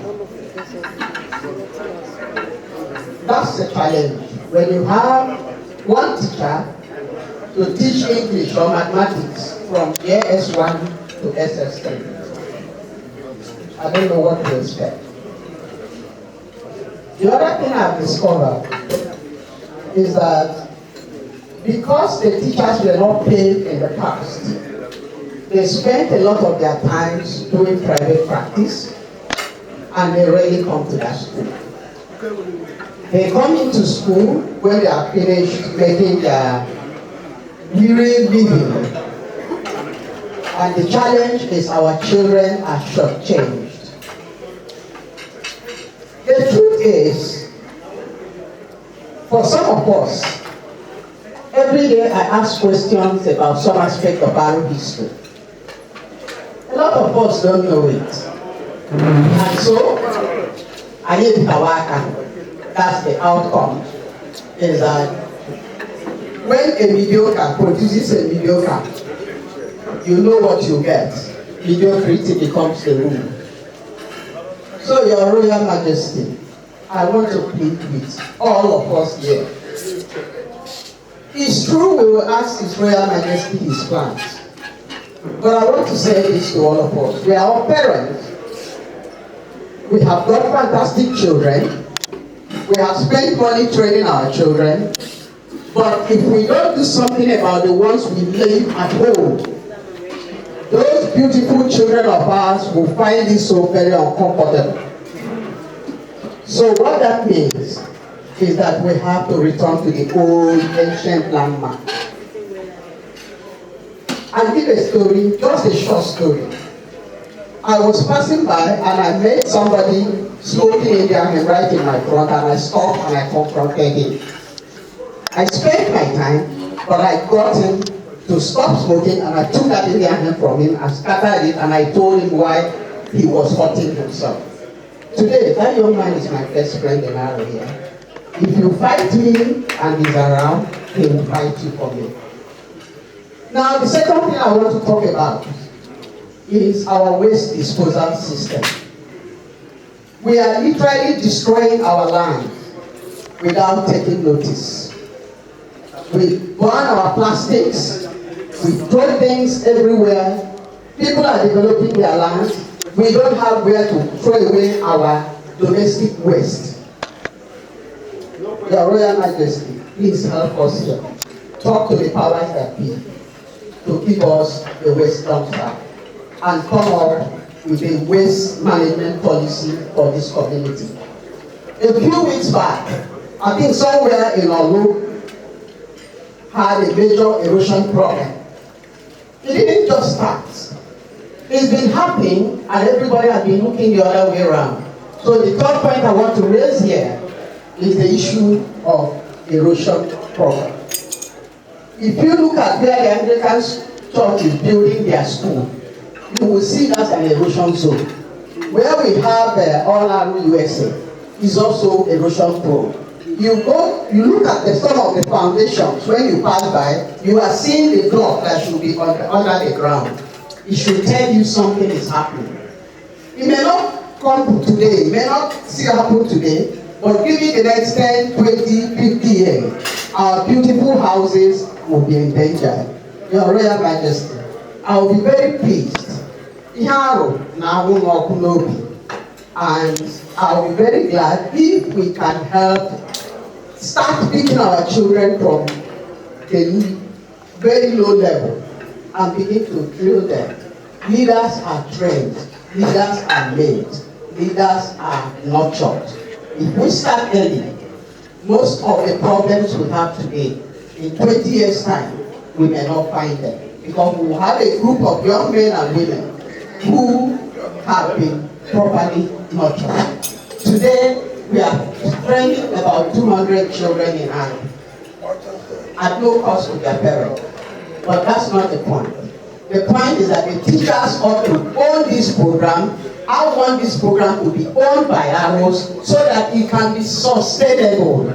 That's the challenge. When you have one teacher to teach English or mathematics from year S1 to SS3, I don't know what to expect. The other thing I've discovered is that because the teachers were not paid in the past, they spent a lot of their time doing private practice, and they rarely come to that school. They come into school when they are finished making their weary living. And the challenge is our children are shortchanged. The truth is, for some of us, every day I ask questions about some aspect of our history. A lot of us don't know it. And so, I need Kawaka. That's the outcome. Is that when a mediocre produces a mediocre, you know what you get. Mediocrity becomes the rule. So, Your Royal Majesty, I want to plead with all of us here. It's true we will ask His Royal Majesty his plans. But I want to say this to all of us. We are all parents. We have got fantastic children. We have spent money training our children. But if we don't do something about the ones we leave at home, those beautiful children of ours will find it so very uncomfortable. So what that means is that we have to return to the old ancient landmark. I'll give a story, just a short story. I was passing by and I met somebody smoking Indian hemp right in my front, and I stopped and I confronted him. I spent my time, but I got him to stop smoking, and I took that Indian hemp from him and scattered it, and I told him why he was hurting himself. Today, that young man is my best friend in Aro here. If you fight me and he's around, he will fight you for me. Now, the second thing I want to talk about is our waste disposal system. We are literally destroying our land without taking notice. We burn our plastics, we throw things everywhere. People are developing their land. We don't have where to throw away our domestic waste. Your Royal Majesty, please help us here. Talk to the powers that be to give us the waste dumpster and come up with a waste management policy for this community. A few weeks back, I think somewhere in Olu had a major erosion problem. It didn't just start. It's been happening and everybody has been looking the other way around. So the third point I want to raise here is the issue of erosion problem. If you look at where the Anglican Church is building their school, you will see that's an erosion zone. Where we have All Aro USA is also erosion prone. You look at some of the foundations, when you pass by, you are seeing the block that should be under the ground. It should tell you something is happening. It may not come today, it may not still happen today, but But given the next 10, 20, 50 years, our beautiful houses will be endangered. Your Royal Majesty, I will be very pleased. Aro na and I will be very glad if we can help start teaching our children from the very low level and begin to drill them. Leaders are trained, leaders are made, leaders are nurtured. If we start early, most of the problems we have today, in 20 years' time, we may not find them. Because we will have a group of young men and women who have been properly nurtured. Today, we are training about 200 children in Aro at no cost to their parents. But that's not the point. The point is that the teachers ought to own this program. I want this program to be owned by Aros so that it can be sustainable.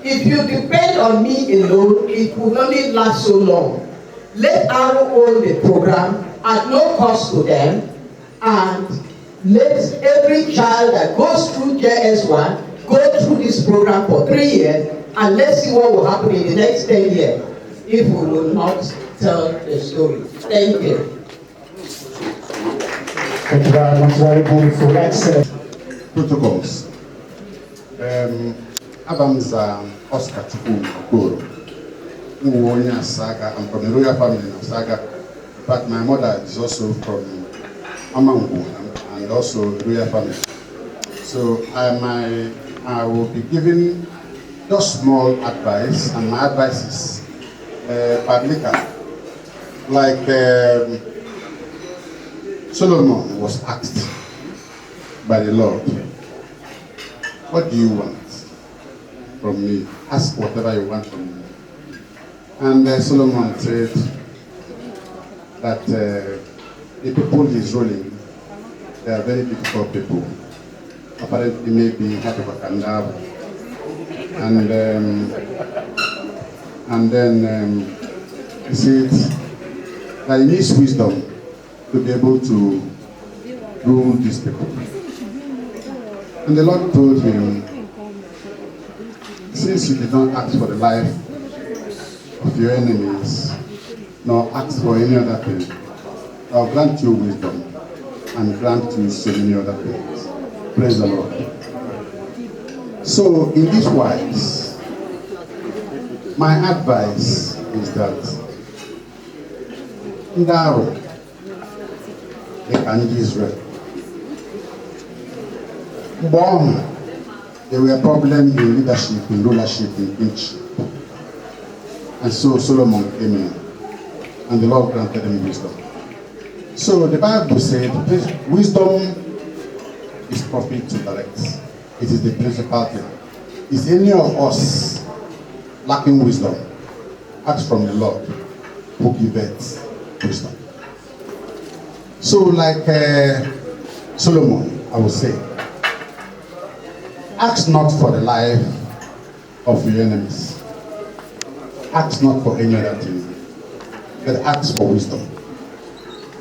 If you depend on me alone, it will only last so long. Let Aro own the program at no cost to them, and let every child that goes through JS1 go through this program for 3 years, and let's see what will happen in the next 10 years if we will not tell the story. Thank you. Thank you very much, very beautiful. Excellent. Protocols. Adams Oscar Chukwu. I'm from the royal family in Saga, but my mother is also from Amangu and also the royal family. So I will be giving just small advice, and my advice is publica. Like Solomon was asked by the Lord, what do you want from me? Ask whatever you want from me. And Solomon said that the people he's ruling, they are very difficult people. Apparently, maybe Hatipakanda. And then he said that he needs wisdom to be able to rule these people. And the Lord told him, since you did not ask for the life of your enemies, nor ask for any other thing, I'll grant you wisdom and grant you so many other things. Praise the Lord. So, in this wise, my advice is that Aro, they can Israel. Born, there were problems in leadership, in rulership, in kingship. And so Solomon came in, and the Lord granted him wisdom. So the Bible said, wisdom is profit to direct. It is the principal thing. Is any of us lacking wisdom? Ask from the Lord, who giveth wisdom. So like Solomon, I would say, ask not for the life of your enemies. Ask not for any other thing, but ask for wisdom.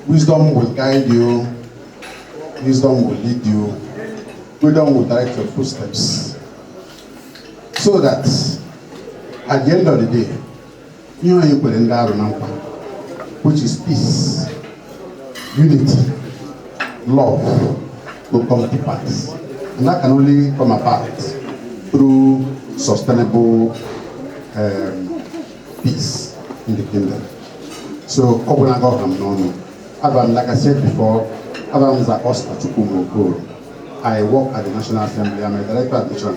Wisdom will guide you. Wisdom will lead you. Wisdom will direct your footsteps. So that at the end of the day, you and you put in that which is peace, unity, love will come to pass. And that can only come about through sustainable peace in the kingdom. So, like I said before, Eze Arochukwu. I work at the National Assembly. I'm a director at the National,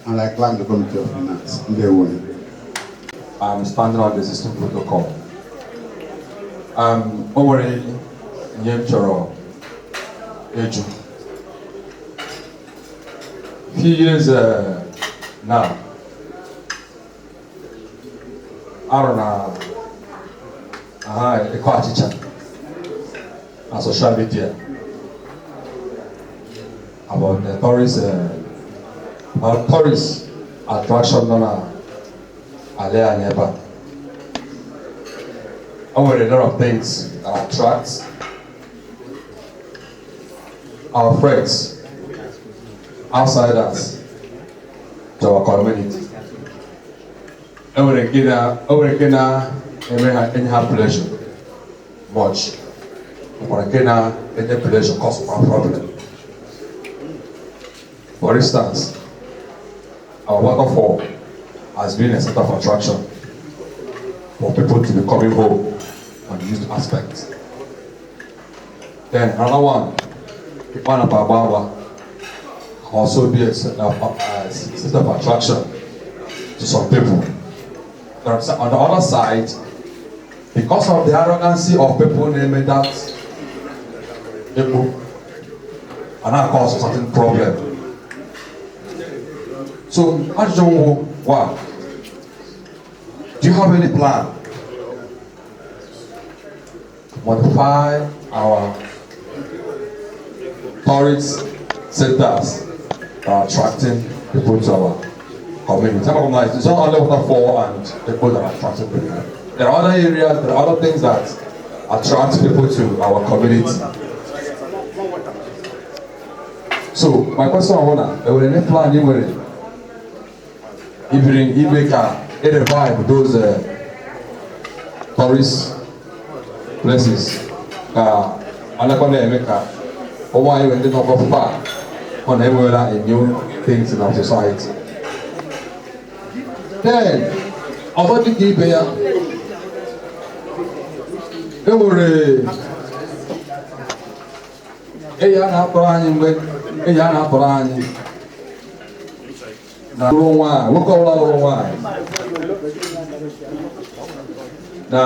and I climb the Committee of Finance. I'm standing on the existing protocol. Already Choro Eju. Few years now, Aro na on social media about the tourist attraction na Alea Neba. Over a lot of things that attract our friends, outsiders, to our community. And we're gonna have pleasure much. We're gonna pleasure cause one problem. For instance, our waterfall has been a center of attraction for people to be coming home on the youth aspect. Then another one, the one of Babawa, also be a center of attraction to some people. But on the other side, because of the arrogancy of people naming that people are not cause a certain problem. So, wow, do you have any plan to modify our tourist centers that are attracting people to our community? Some of them, like, it's not only waterfall and people that are attracting people. There are other areas, there are other things that attract people to our community. So, my question I wanna, will any plan you will even revive those tourist places? I'm not gonna make a why when they not go far on everywhere in new things in our society. Then, about the give here, they were na lụrụ nwaanyị nwoke ọbụla lụrụ nwaanyị na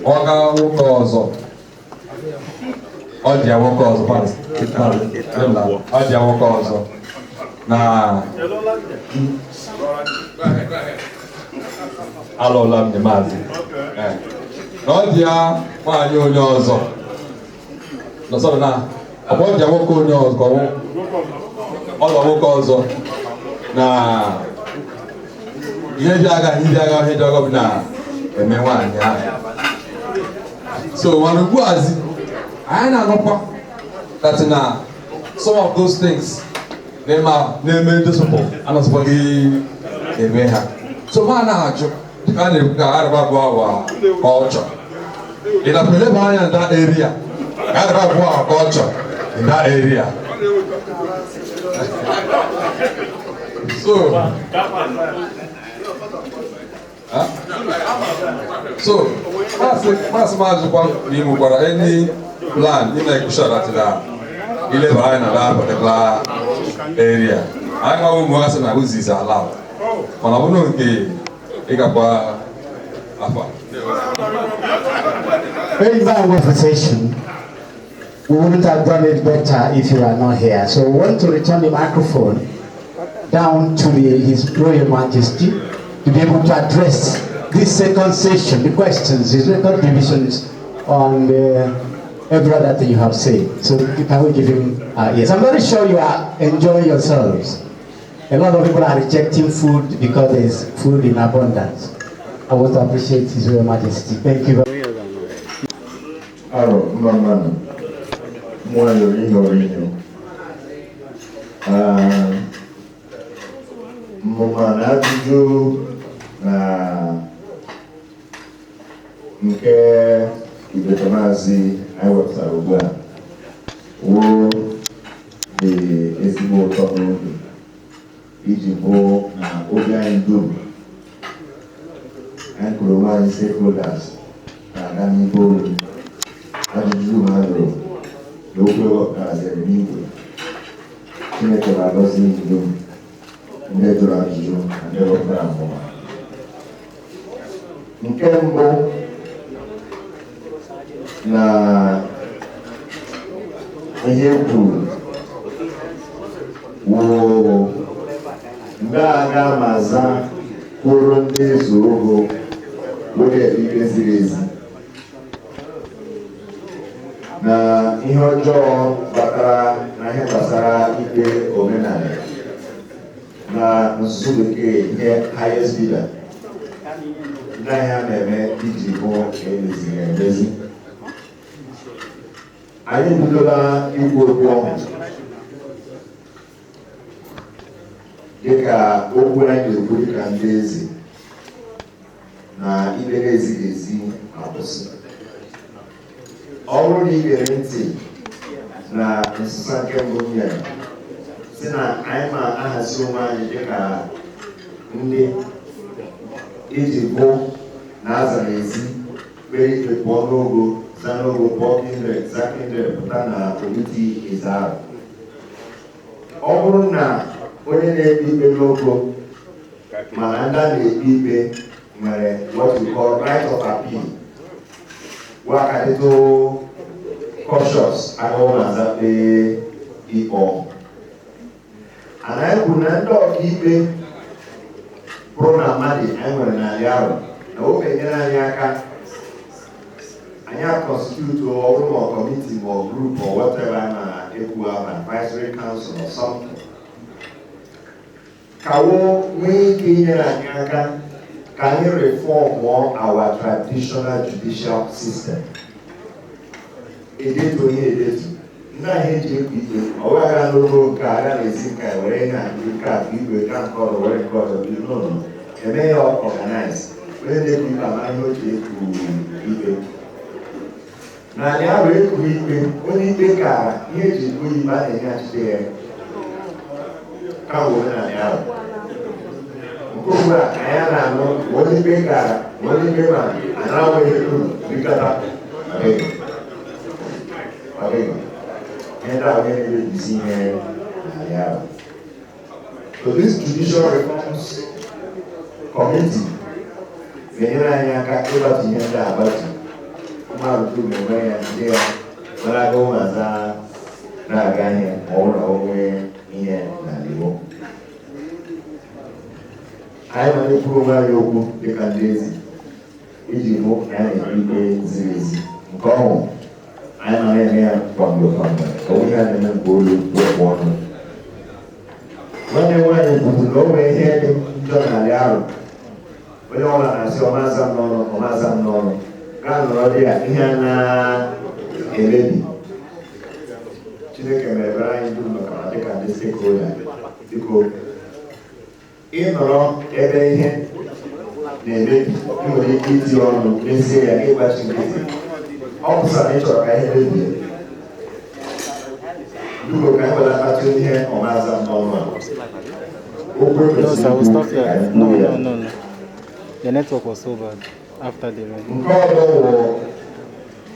ọ ga nwoke ọzọ ọ dị ya nwoke ọzọ na alụla m maazị na ọ dị ya nwaanyị onye ọzọ nọsọrọ na ọbọdụ ya nwoke onye ọzọ ọlọ nwoke ọzọ na ihe dị agha bụ na eme nwaanyị ahụ. So mana ugbuazi anyị na-anọkwa that na some of those things na-eme ndị sụpụ anọsịkwaghị eme ha. So ma na-ajụ dịka a na-ekwu ka araba bụ awa culture. Ị na-eleba anya na that area ka araba bụ awa culture in that area. So that's any plan in make sure that you live in that particular area. I know more than I was is allowed. When I want to get very bad conversation. We wouldn't have done it better if you were not here. So we want to return the microphone down to His Royal Majesty to be able to address this second session, the questions, his contributions on every other thing you have said. So can we give him, yes, I'm very sure you are enjoying yourselves. A lot of people are rejecting food because there is food in abundance. I want to appreciate His Royal Majesty. Thank you very much. Aro, Mama. Mama ajụjụ na nke ibetamazi anyị wepụtara ugbu a woo dị ezigbo ụtọ n'obi iji bụ na obi anyị dum anyị kwuru nwaanyị stakeholders na-aga n'ihu olu ajụjụ mmadụ n'okwu ọkaziri n'igwe Chineke na-agọzi ndụ ndị jụrụ ajụjụ na ndị wepụtara mmụọ. Nke mbụ na ihe kwuru wụ mgbe aga maza kwụrụ ndị eze ogo were ikpe ziri ezi na ihe ọjọọ batara na ihe gbasara ikpe omenala na nzuzo bekee ihe highest bidder ndị ahịa na-eme iji hụ ka emeziri emezi. Anyị ebidola ikwu okwu ọhụụ dịka okwu anyị na-ekwu dịka ndị eze na ibe na-ezighị ezi akwụsị. Ọ bụrụ na ị gere ntị na nsụsa nke mbụ m nyere si na anyị ma ahazi onwe anyị dịka ndị iji bụ na aza n'ezi kpere ikpe pụọ n'ogo za n'ogo pụọ kindred za kindred pụta na obiti Eze Aro. Ọ bụrụ na onye na-ekpe ikpe n'ogo mana ndị a na-ekpe ikpe nwere what we call right of appeal wakadịtụ cautious agụụ na-aza kpee ikpe ọhụụ. Anaghị ekwu na ndị ọkaikpe bụrụ na mmadụ anyị nwere n'ala Aro na o ga-enyere anyị aka anyị akọnstitutu ọrụ ma kọmiti ma grup or whatever a na-ekwu aba advisory council or something kawo nwee ike inyere anyị aka ka anyị reform our traditional judicial system. Edetu onye edetu ndị ahụ eji ekwu ikpe ọ gaghị n'ogo nke aga na-esi nka were na nke a igwe ka nke ọzọ were nke ọzọ n'ụlọ eme ya organize onye na-ekwu ikpe ama ihe o ji ekwu ikpe. N'ala Aro ekwu ikpe onye ikpe ka ihe eji ekwu ikpe a na-enye achite ya kamgbe omenala Aro. Nke ugbu a anyị na-anụ onye ikpe ka onye ikpe ma anaghị uru bikọta and I will be seeing here. So this judicial reforms committee, when you are about to hear that about how to do the there, but I go as a Nagani all over here and I am a program you the countries. If you move and you go home. I am here from the family. So we had them go to water. When they went to go away here in John Aro, when all I saw Mazam no, Ganodia, Hana, a baby. Children may Brian do not take a district because in the wrong every hand, they make you eat your own, they say, I get what you get. Officer nature I had it. You look at what I told here on Mazam normal. No, sir, I was stuck here. No. The network was so bad after the rain.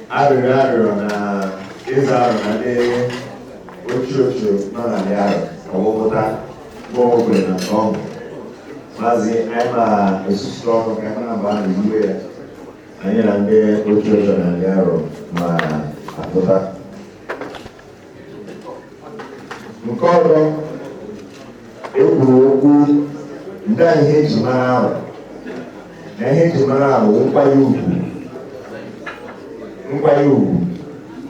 Aro na Eze Aro na de ochu no na Aro. Owota go ogbe na song. Mazi I'm a strong camera man in here. Anyị na ndị otu ụzọ na ndị Aro ma apụta. Nke ọzọ ekwuru okwu ndị anyị ihe eji mara Aro na ihe eji mara Aro nkwanye ugwu.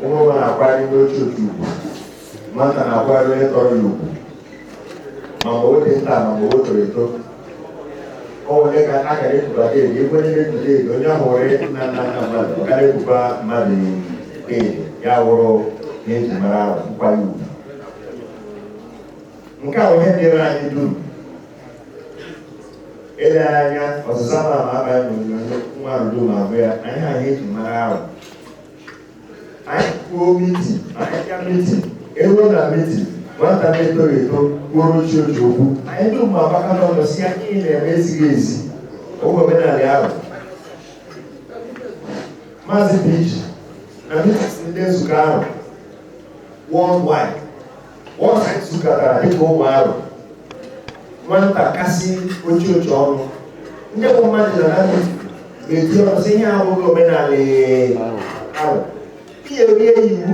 Ụmụ na-akwari n'otu ugwu, nwata na-akwari onye tọrọ ya ugwu ma mgbe o dị nta ma mgbe o toro eto. Onye ka akara ekwuba edi ekwenye na-ejide ego onye ahụ were nna mmadụ karịa ekwuba mmadụ edi ya wụrụ ihe eji mara Aro nkwanye ugwu. Nke a ihe dịrị anyị dum ele anya ọzụza ma abaghị n'onyonyo nwa dum abụ ya anyị ha ihe eji mara Aro. Anyị kwuo mitin anyị ka mitin eruo na mitin nwata na-etoro eto kwuoro ochi okwu anyị dum ma agbaka n'ọnụ si aka ị na-eme ezighị ezi oge omenala Aro. Maazị Piji na mitin ndị nzukọ ahụ worldwide anyị zukọtara dịka ụmụ Aro nwata kasị ochi ọnụ ndị bụ mmadụ na na-eti ọnụ sị ihe abụghị omenala Aro. Ihe rie iwu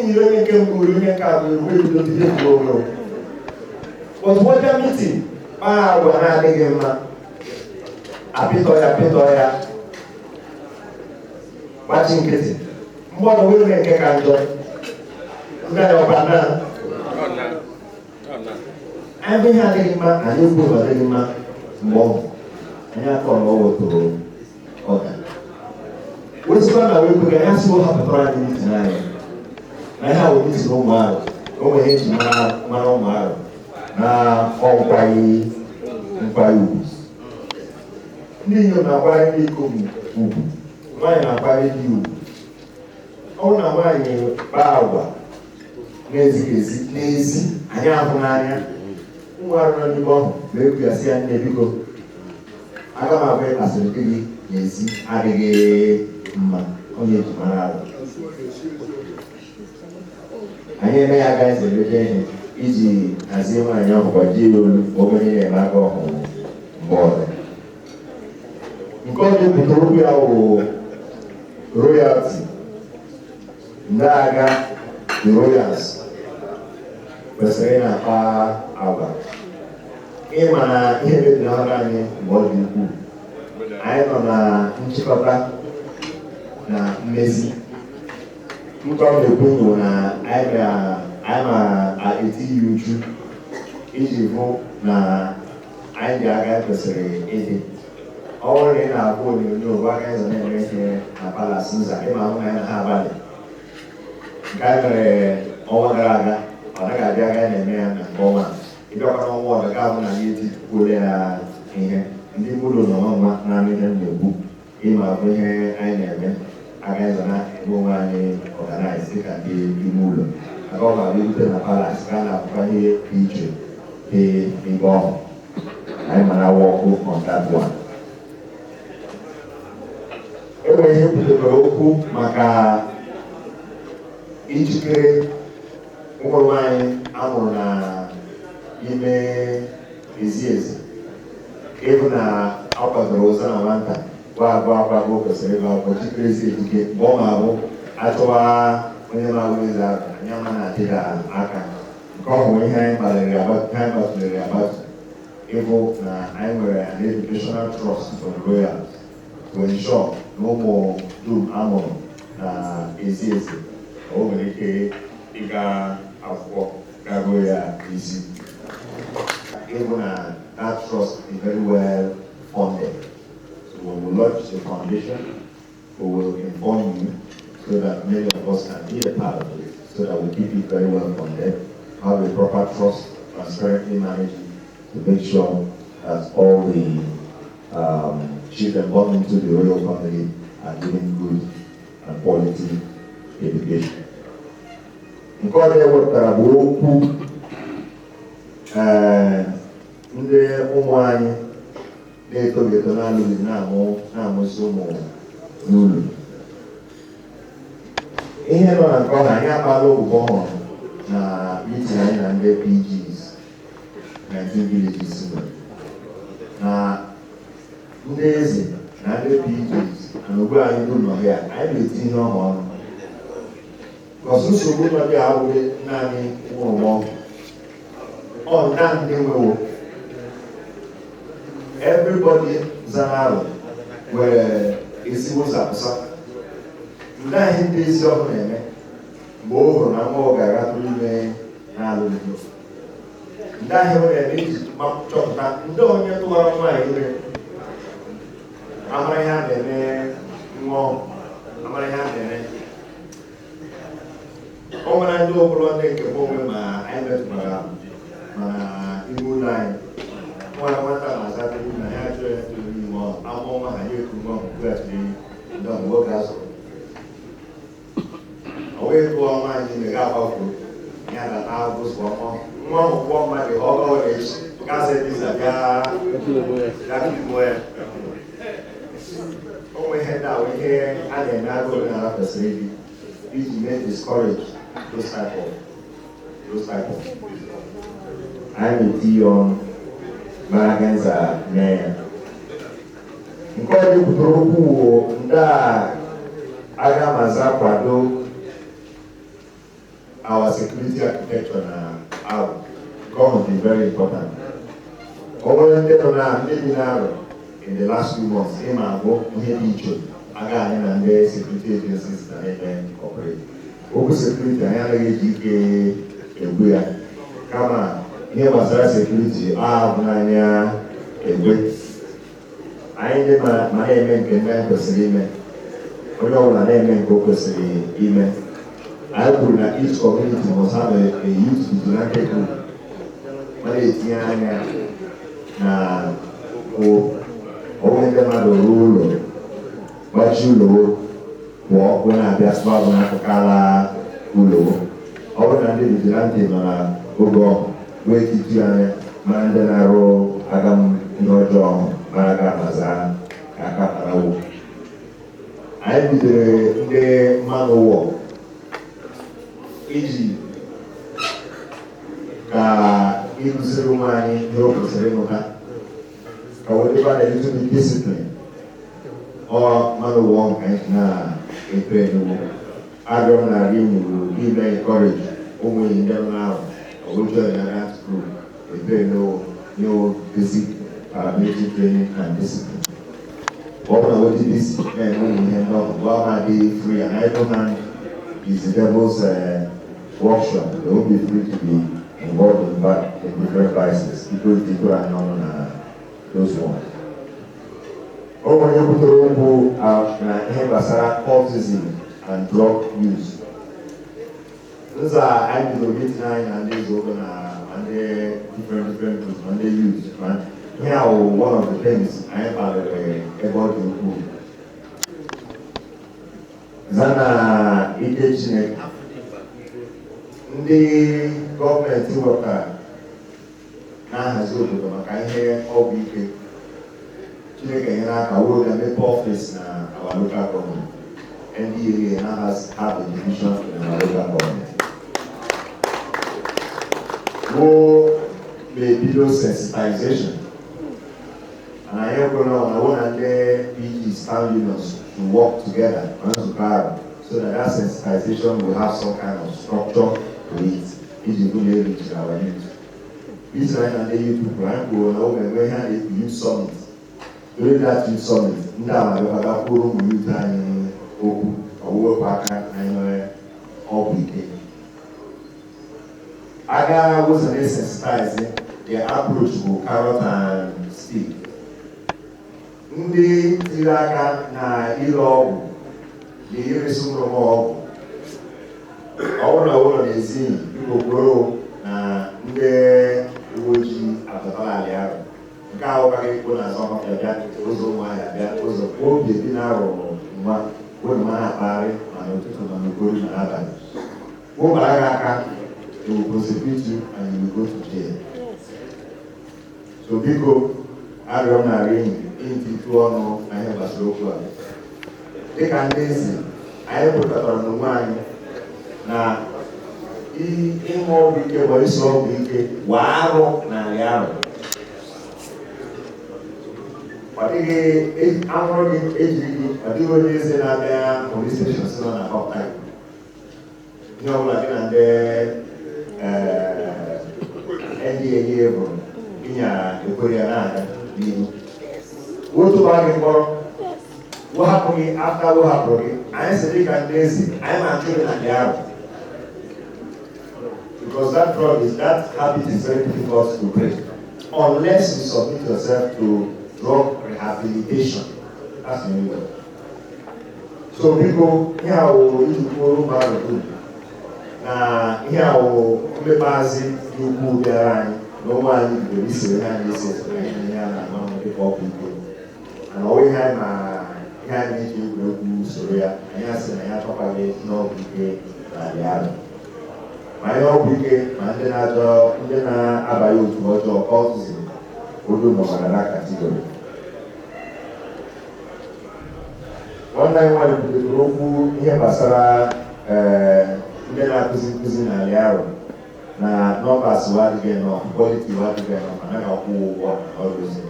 ihe onye nke mbụ onye nke abụọ ruo ebido bụ onwe ọtụtụ mitin kpaa agwa na-adịghị mma apịtọ ya gbachi nkịtị mgbe ọ wee nke ka njọ ndị anyị ọbana ebe ihe adịghị mma anyị okwu adịghị mma mgbe ọ anyị akọrọ wetụrụ ọga wesikwa na wee kwega ya siwo hapụtara anyị mitin anyị na ihe awụ mitin ụmụ Aro o nwere eji mara ụmụ Aro na ọgwaghị nkwanye ugwu. Ndị inyom na-akwanyere ndị ikom ugwu, nwaanyị na-akwanyere di ugwu. Ọ bụrụ na nwaanyị kpaa agwa na-ezighị ezi n'ezi anyị ahụ n'anya, ụmụ arụ nọ n'ime ọhụ na-ekwu ya sị ya, nne biko aga m abụ ịkpasịrị di gị n'ezi adịghị mma, onye eji mara arụ. Anyị eme ya agaghị elebe ihe iji hazie nwaanyị ahụ gbajie ya olu omenye na-eme aka ọhụrụ mgbe ọzọ. Nke ọ na-ebute okwu ya bụ royalty. Ndị agha the royals kwesịrị na-akpa agwa. Ịma na ihe mebiri ọrụ anyị mgbe ọ dị ukwuu. Anyị nọ na nchịkọta na mmezi. Nke ọ na-ekwu bụ na anyị ma-etinye uchu iji hụ na anyị ji aga kwesịrị ịdị. Ọ bụrụ na ị na-abụ onyonyo bụ aka ịzọ na-eme ihe na Palace Nza, ịma hụ na ya na ha abalị. Nke anyị mere ọnwa gara aga, ọ naghị abịa aga na-eme ya na nke ọnwa. Ịbịakwa n'ọnwa ọzọ ga ahụ na ya etikwuole ya ihe. Ndị mụlụ nọ nwa naanị ihe m na-ekwu ịma bụ ihe anyị na-eme. Agaghị ịzọ na-eme onwe anyị ọganaiz dịka ndị ime ụlọ. Aga ọ ga-abịa erute na Palace ka a na-abụkwa ihe dị iche dị n'ime ọhụ. Anyị mara wọkụ on that one. Enwere ihe butere okwu maka ijikere ụmụ nwaanyị amụrụ na ime ezi ezi ịbụ na akwadoro ụzọ na nwata gwa agụ akwago kwesịrị ịgụ akwụkwọ jikere ezi ejike mgbe ọ ma-abụ achọwa onye na-agụ eze ahụ anya ma na-adịghị aka. Nke ọ bụ ihe anyị gbalịrị agbatu ịbụ na anyị nwere an educational trust for the royals to ensure na ụmụ dum amụrụ na ezi ezi o nwere ike ịga akwụkwọ gago ya isi. Ịbụ na that trust is very well funded. So we will launch a foundation, we will inform you so that many of us can be a part of it, so that we keep it very well funded, have a proper trust, transparently managed to make sure that all the children born into the royal family are given good and quality education. Nke ọzọ e wepụtara bụ okwu ndị ụmụ anyị na-etoghị eto na-alụghị na-amụsị ụmụ n'ụlọ. Ihe nọ na nke ọha anyị akpala ụbụbọ ọhụrụ na mitin anyị na ndị PGs 19 villages nwere na ndị eze na ndị PGs na ogbe anyị dum nọ ya. Anyị na-eti ihe ọha ọnụ. Ọsụsụ ugbo nọ dị abụghị naanị ụmụ ọ na ndị nwewo. Everybody zara Aro nwere ezigbo zapụsa. Ndị anyị ndị ezi ọhụrụ na-eme mgbe o hụrụ na nwa ọ ga-agatụrụ ime na-alụghị. Ndị ahịa nwere eme iji chọpụta ndị onye tụwara nwaanyị ime amara ihe a na-eme nwa ọhụrụ, amara ihe a na-eme. O nwere ndị ọbụla ndị nke onwe ma anyị metụtara mana ime ụlọ anyị nwata na-azabe na ya achọghị ya tụrụ ime amụ ọnwa ha ya eku nwa ọgụgachiri ndị ọmụnwoke azụrụ. O wee tụọ nwaanyị ime ga-agbapụ ya na na-agụsụ ọmụ nwa ahụ kwụọ mmadụ ọ gawara echi gasị dịza gaa igbo ya. O nwee ihe ndị ahụ ihe a na-eme agụrụ na ala kwesịrị ibi iji mee discourage those type of anyị na-eti ya ọnụ mara Enza mee ya. Nke ọ dịpụtara okwu bụ ndị agha maza kwado our security architecture na Aro. Government is very important. O nwere ndị nọ na ndị bi na Aro in the last few months ịma abụ ihe dị iche aga anyị na ndị security agencies na-eme operate. Okwu sekuriti anyị anaghị eji ike egwu ya, kama ihe gbasara sekuriti ahụ n'anya egwe. Anyị ndị ma na-eme nke ndị anyị kwesịrị ime, onye ọbụla na-eme nke o kwesịrị ime. Anyị kwuru na each community must have a youth vigilante group ma na-etinye anya na onwe ndị mmadụ ruo ụlọ gbachi ụlọ pụọ wee na-abịa sụbabụ n'akụkụ ala ụlọ. Ọ bụrụ na ndị vigilante nọ na oge ọhụ wee titu anya mara ndị na-arụ agam ihe ọjọọ mara ga maza ka aka parawo. Anyị bidoro ndị mmanụ ụwọ iji ka ịkụziri ụmụ anyị ihe o kwesịrị ịmụta ka wee a little bit discipline. Or mmanụ ụwọ nke anyị na-epe enugwu agụrụ na arị nyuru ime encourage ụmụ enyi ndị nọ ahụ ọbụjọ ịnara school epe no basic paramilitary training and discipline. What I want to do is free and idle hand is the devil's workshop. They won't be free to be involved in different vices because people are not on those ones. When you put the cultism and drug use. Those are ideological and these open and they different groups and they use. Here, one of the things I am about Eberechukwu. Zana Ike ndị gọọmenti wepụtara na-ahazi obodo maka ihe ọgwụ ike. Chineke nyere aka wụrụ ga mepe ọfịs na our local government. NDA now have a division in our local government. More maybe those sensitization. And I am going on, I want to PGs, town unions to work together so that sensitization will have some kind of structure to it. If you don't reach our youth. This night and day youth people, I'm going over we had a youth summit. During that youth summit, now I have a forum youth and a work partner and all people. Aga was an sensitizing the approach to carrot and stick. Ndị tiri aka na ile ọgwụ na-eresi ụlọ ọgwụ ọbụla n'ezi ikokoro na ndị uwe ojii abatala Aro nke ahụ ka ikpo na azọ bịa ụzọ ụmụahịa bịa ụzọ obi ebi na-arụ nwa wee ma na-akpagharị ma n'ụtụtụ ma n'okporo ma n'abalị wụbara gị aka to prosecute you and you will go to jail. So biko arịọ na-arị enyi ịtụ ọnụ na ihe gbasara okwu a. Dịka ndị ezi, anyị pụtatara n'onwe anyị na ịṅụ ọgwụ ike bụ isi ọgwụ ike wa arụ narị arụ. Ọ dịghị ahụrụ gị ejiri gị, ọ dịghị onye eze na-abịa police station si nọ na họpụta gị. Ihe ọbụla dị na ndị NDA bụ ịnya ekwere ya na-aga n'ihu. Otu ba gị mkpọrọ wahapụ gị afta wahapụrụ gị anyị sị dịka ndị ezi anyị na-achụ gị na ndị ahụ because that habit is very difficult to break unless you submit yourself to drug rehabilitation. That's the new way. So biko ihe awụ iji kwuru mmadụ dum na ihe awụ mmekpazi dị ukwu bịara anyị na ụmụ anyị bidoro isiri ha na-esi ihe a na-ama dịka ọkụ ike and ọwụ ihe anyị na-eji egwuregwu usoro ya anyị asị na ya chọkwaghị n'ọgwụ ike n'ala Aro ma ihe ọgwụ ike ma ndị na-abaghị otu ọjọọ cultism odo nọkwara na kategori. Nwanne anyị nwanyị bidoro okwu ihe gbasara ndị na-akụzi nkụzi n'ala Aro na nọmbas wadịghị nọ kwaliti wadịghị nọ ma naghị akwụ ụgwọ ọrụ ozi.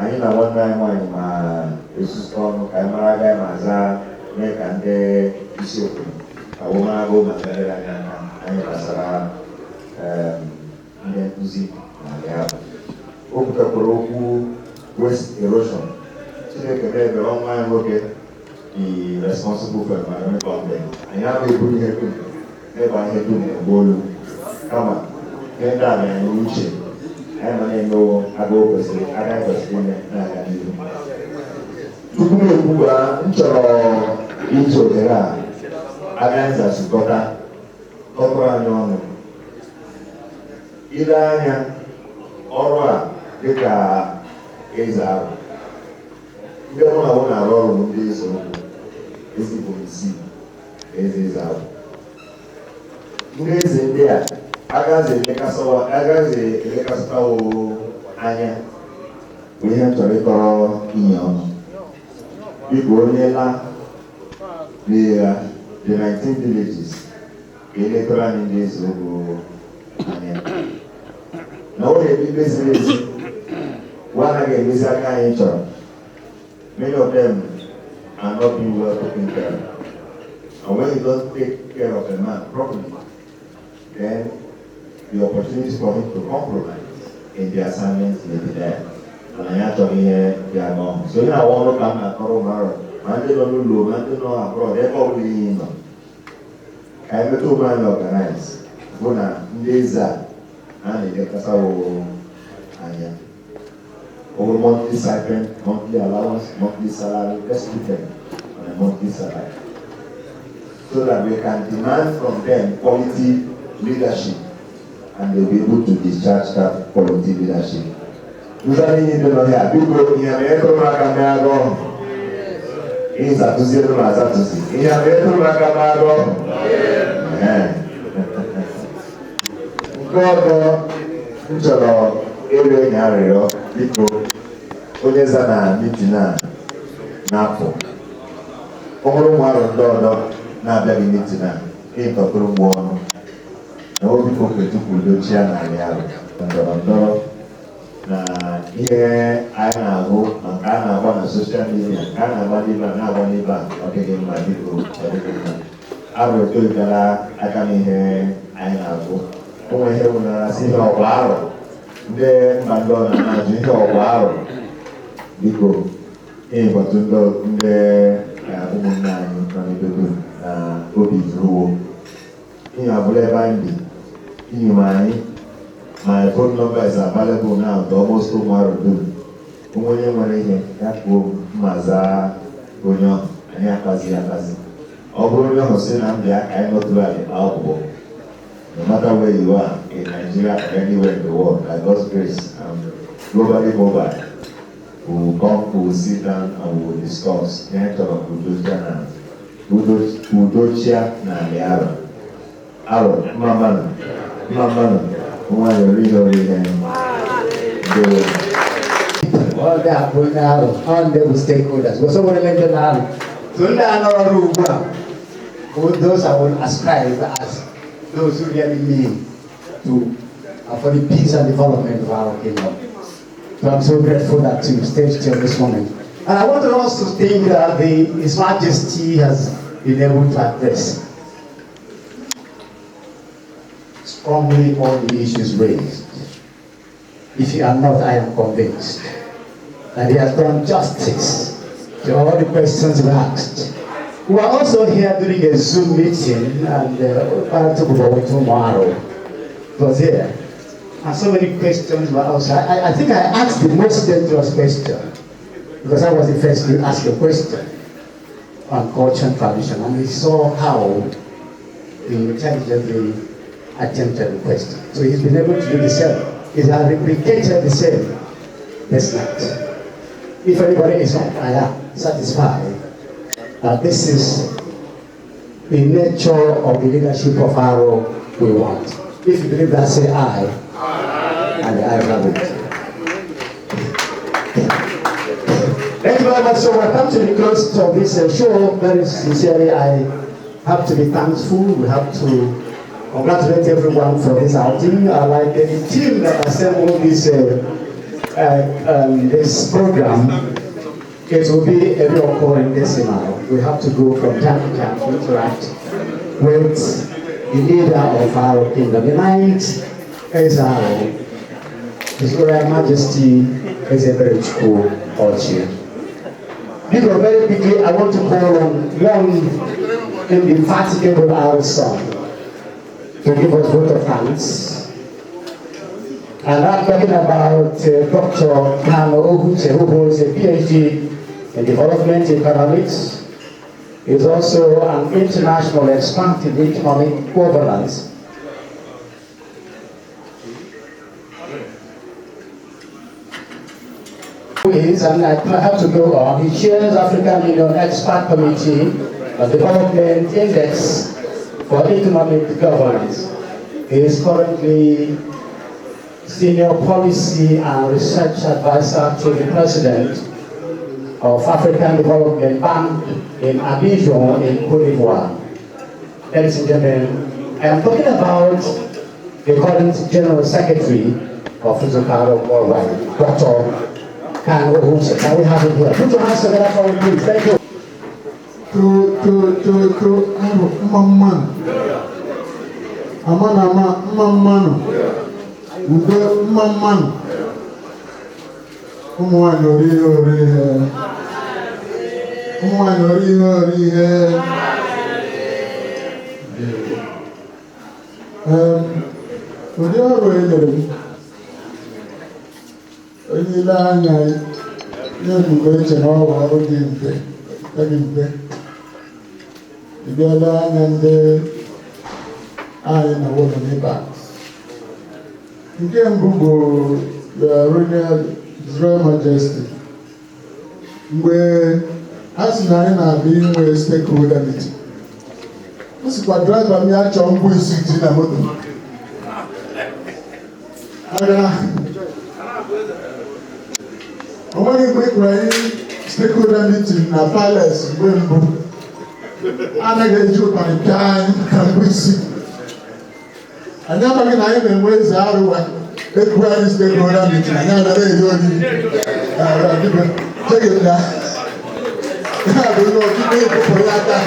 Anyị na nwanne anyị nwanyị ma esusu ọnụ ka anyị mara agaghị ma zaa mee ka ndị isi obodo ka wụmarago ma merere anyị aka anyị gbasara ndị nkụzi n'ala Aro. O kwutakwara okwu waste erosion. Chineke na-ebe ọnwa anyị nwoke dị responsible for environmental content. Anyị abụghị eburu ihe dum n'ebe ihe dum n'ụgbọ olu kama ihe ndị a na-enye uche anyị ma na-emewo agaghị kwesịrị ime na-aga n'ihu. Tupu m ekwuwa m chọrọ iji ohere a agaghị nzachikọta ọkụrụ anyị ọnụ ile anya ọrụ a dịka Eze Aro. Ndị mụ na mụ na-arụ ọrụ bụ ndị eze okwu, ezigbo isi Eze Aro. Ndị eze ndị a agaghị elekọtawo anya bụ ihe m chọrọ ịkọrọ inye ọnụ. Biko onye la n'ịgha the 19 villages ka elekọrọ anyị ndị eze okwu anya. Na ọ na-ebibe ziri ezi wa anaghị emezi aka anyị chọrọ. Many of them are not being well taken care of. And when you don't take care of a man properly, then the opportunities for him to compromise in the assignments may be there. And I have to hear they are gone. So I want to come and talk about man, they don't know, man, they know abroad, they're probably in. I have to man organize. Bona, Ndeza, and the Kasao, and over monthly stipend, monthly allowance, monthly salary, let's put them on a monthly salary. So that we can demand from them quality leadership and they'll be able to discharge that quality leadership. Usually you don't know here, people in America Makamado is a to zero as a to see. In America Makamado, God, area in area, people, onye zana mitina n'afọ. Ọhụrụ nwere ndọrọ na-abịaghị mitina, ịtọkụrụ mgbe ọnụ. Na obi Eberechukwu dochie narị ahụ ndọrọ na ihe anyị na-ahụ maka a na-agba na soshal midia, ka a na-agba n'ibe a na-agba n'ibe a ọ dịghị mma biko ọ dịghị mma. Aro etoghịgara aka n'ihe anyị na-agụ. Ụmụ ihe nwere asị ihe ọgba arọ. Ndị mba ndị ọ na-ajụ ihe ọgba arọ biko ịgbatu ndị ụmụnne anyị nọ n'ebedo na obi zuruwo. Ihe abụla ebe anyị dị, inyom anyị, my phone number is available now to almost tomorrow. Onye nwere ihe ya kwuo mmaza onye anyị akazi. Ọ bụrụ onye ọhụrụ sị na m bịa ka anyị nọtụrụ anyị akwụkwọ. No matter where you are, in Nigeria or anywhere in the world, by God's grace, globally mobile, we will come, we will sit down and we will discuss. Udochia na Aro. Aro, Mamano, all the Aro, all the stakeholders. We're so going to let them so those I will ascribe as those who really mean to for the peace and development of our kingdom. So I'm so grateful that you stayed till this moment. And I want to also think that His Majesty has been able to address strongly all the issues raised. If you are not, I am convinced that he has done justice to all the questions we asked. We were also here during a Zoom meeting, and Aro was here. And so many questions were also. I think I asked the most dangerous question, because I was the first to ask a question on culture and tradition, and we saw how he intelligently attempted the question. So he's been able to do the same. He has replicated the same this night. If anybody is not satisfied, this is the nature of the leadership of Aro we want. If you believe that, say aye. And I have it. Thank you very much. So we're come to the close of this show. Very sincerely, I have to be thankful. We have to congratulate everyone for this outing. Like the team that assembled this program, it will be a recurring decimal. We have to go from time to time to interact with the leader of our kingdom. The ninth Eze Aro, His Royal Majesty Eze Eberechukwu Ochi. Because very quickly, I want to call on one indefatigable our son to give us vote of thanks. And I'm talking about Dr. Aro Of Arochukwu, who holds a PhD in development economics. He's also an international expert in economic governance. is, and I have to go on, he chairs African Union Expert Committee of Development Index for Economic Governance. He is currently Senior Policy and Research Advisor to the President of African Development Bank in Abidjan in Cote d'Ivoire. Ladies and gentlemen, I am talking about the current General Secretary of Eze Aro Worldwide, Dr. Can we have it here? Put your hands together for me, please. Thank you. Onye ile anya ihe mgbe eche na ọ bụ ọrụ dị mfe ịbịala anya ndị anyị na ụlọ n'ebe a. Nke mbụ bụ Royal Israel Majesty, mgbe a sị na anyị na-abịa inwe stakeholder meeting, o sikwa driver m ya chọọ mgbu isi ji na moto onweghị mgbe ịkpụrụ anyị stakeholder meeting na palace mgbe mbụ anaghị eji ụtarị pịa anyị ka mgbe isi. Anyị amaghị na anyị na-enwe Eze Aro ekwu anyị stakeholder meeting, anyị anara eri oriri cheghị ya ihe a bụ ihe ọtụtụ ekopụrụ ya aka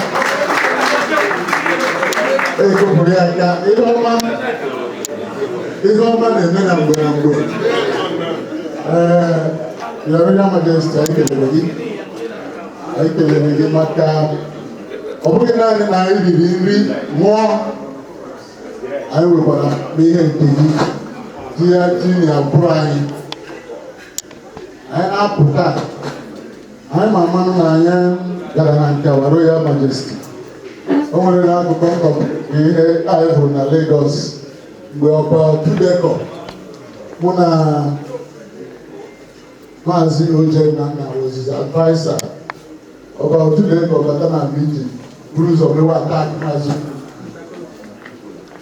ihe ọma na-eme na mgbe na mgbe. Your Royal Majesty, anyị kelere gị maka ọ bụghị naanị na anyị riri nri ṅụọ, anyị nwekwara n'ihe nke gị tinye abụrụ anyị na-apụta. Anyị ma mmanụ na anyị gara na nke Royal Majesty. O nwere n'akụkụ nkọpụ ihe anyị hụrụ na Lagos mgbe ọba Tudekọ mụ na Maazị Ojenna was his advisor about 2 days of the meeting. Bruce of the one attack Maazị.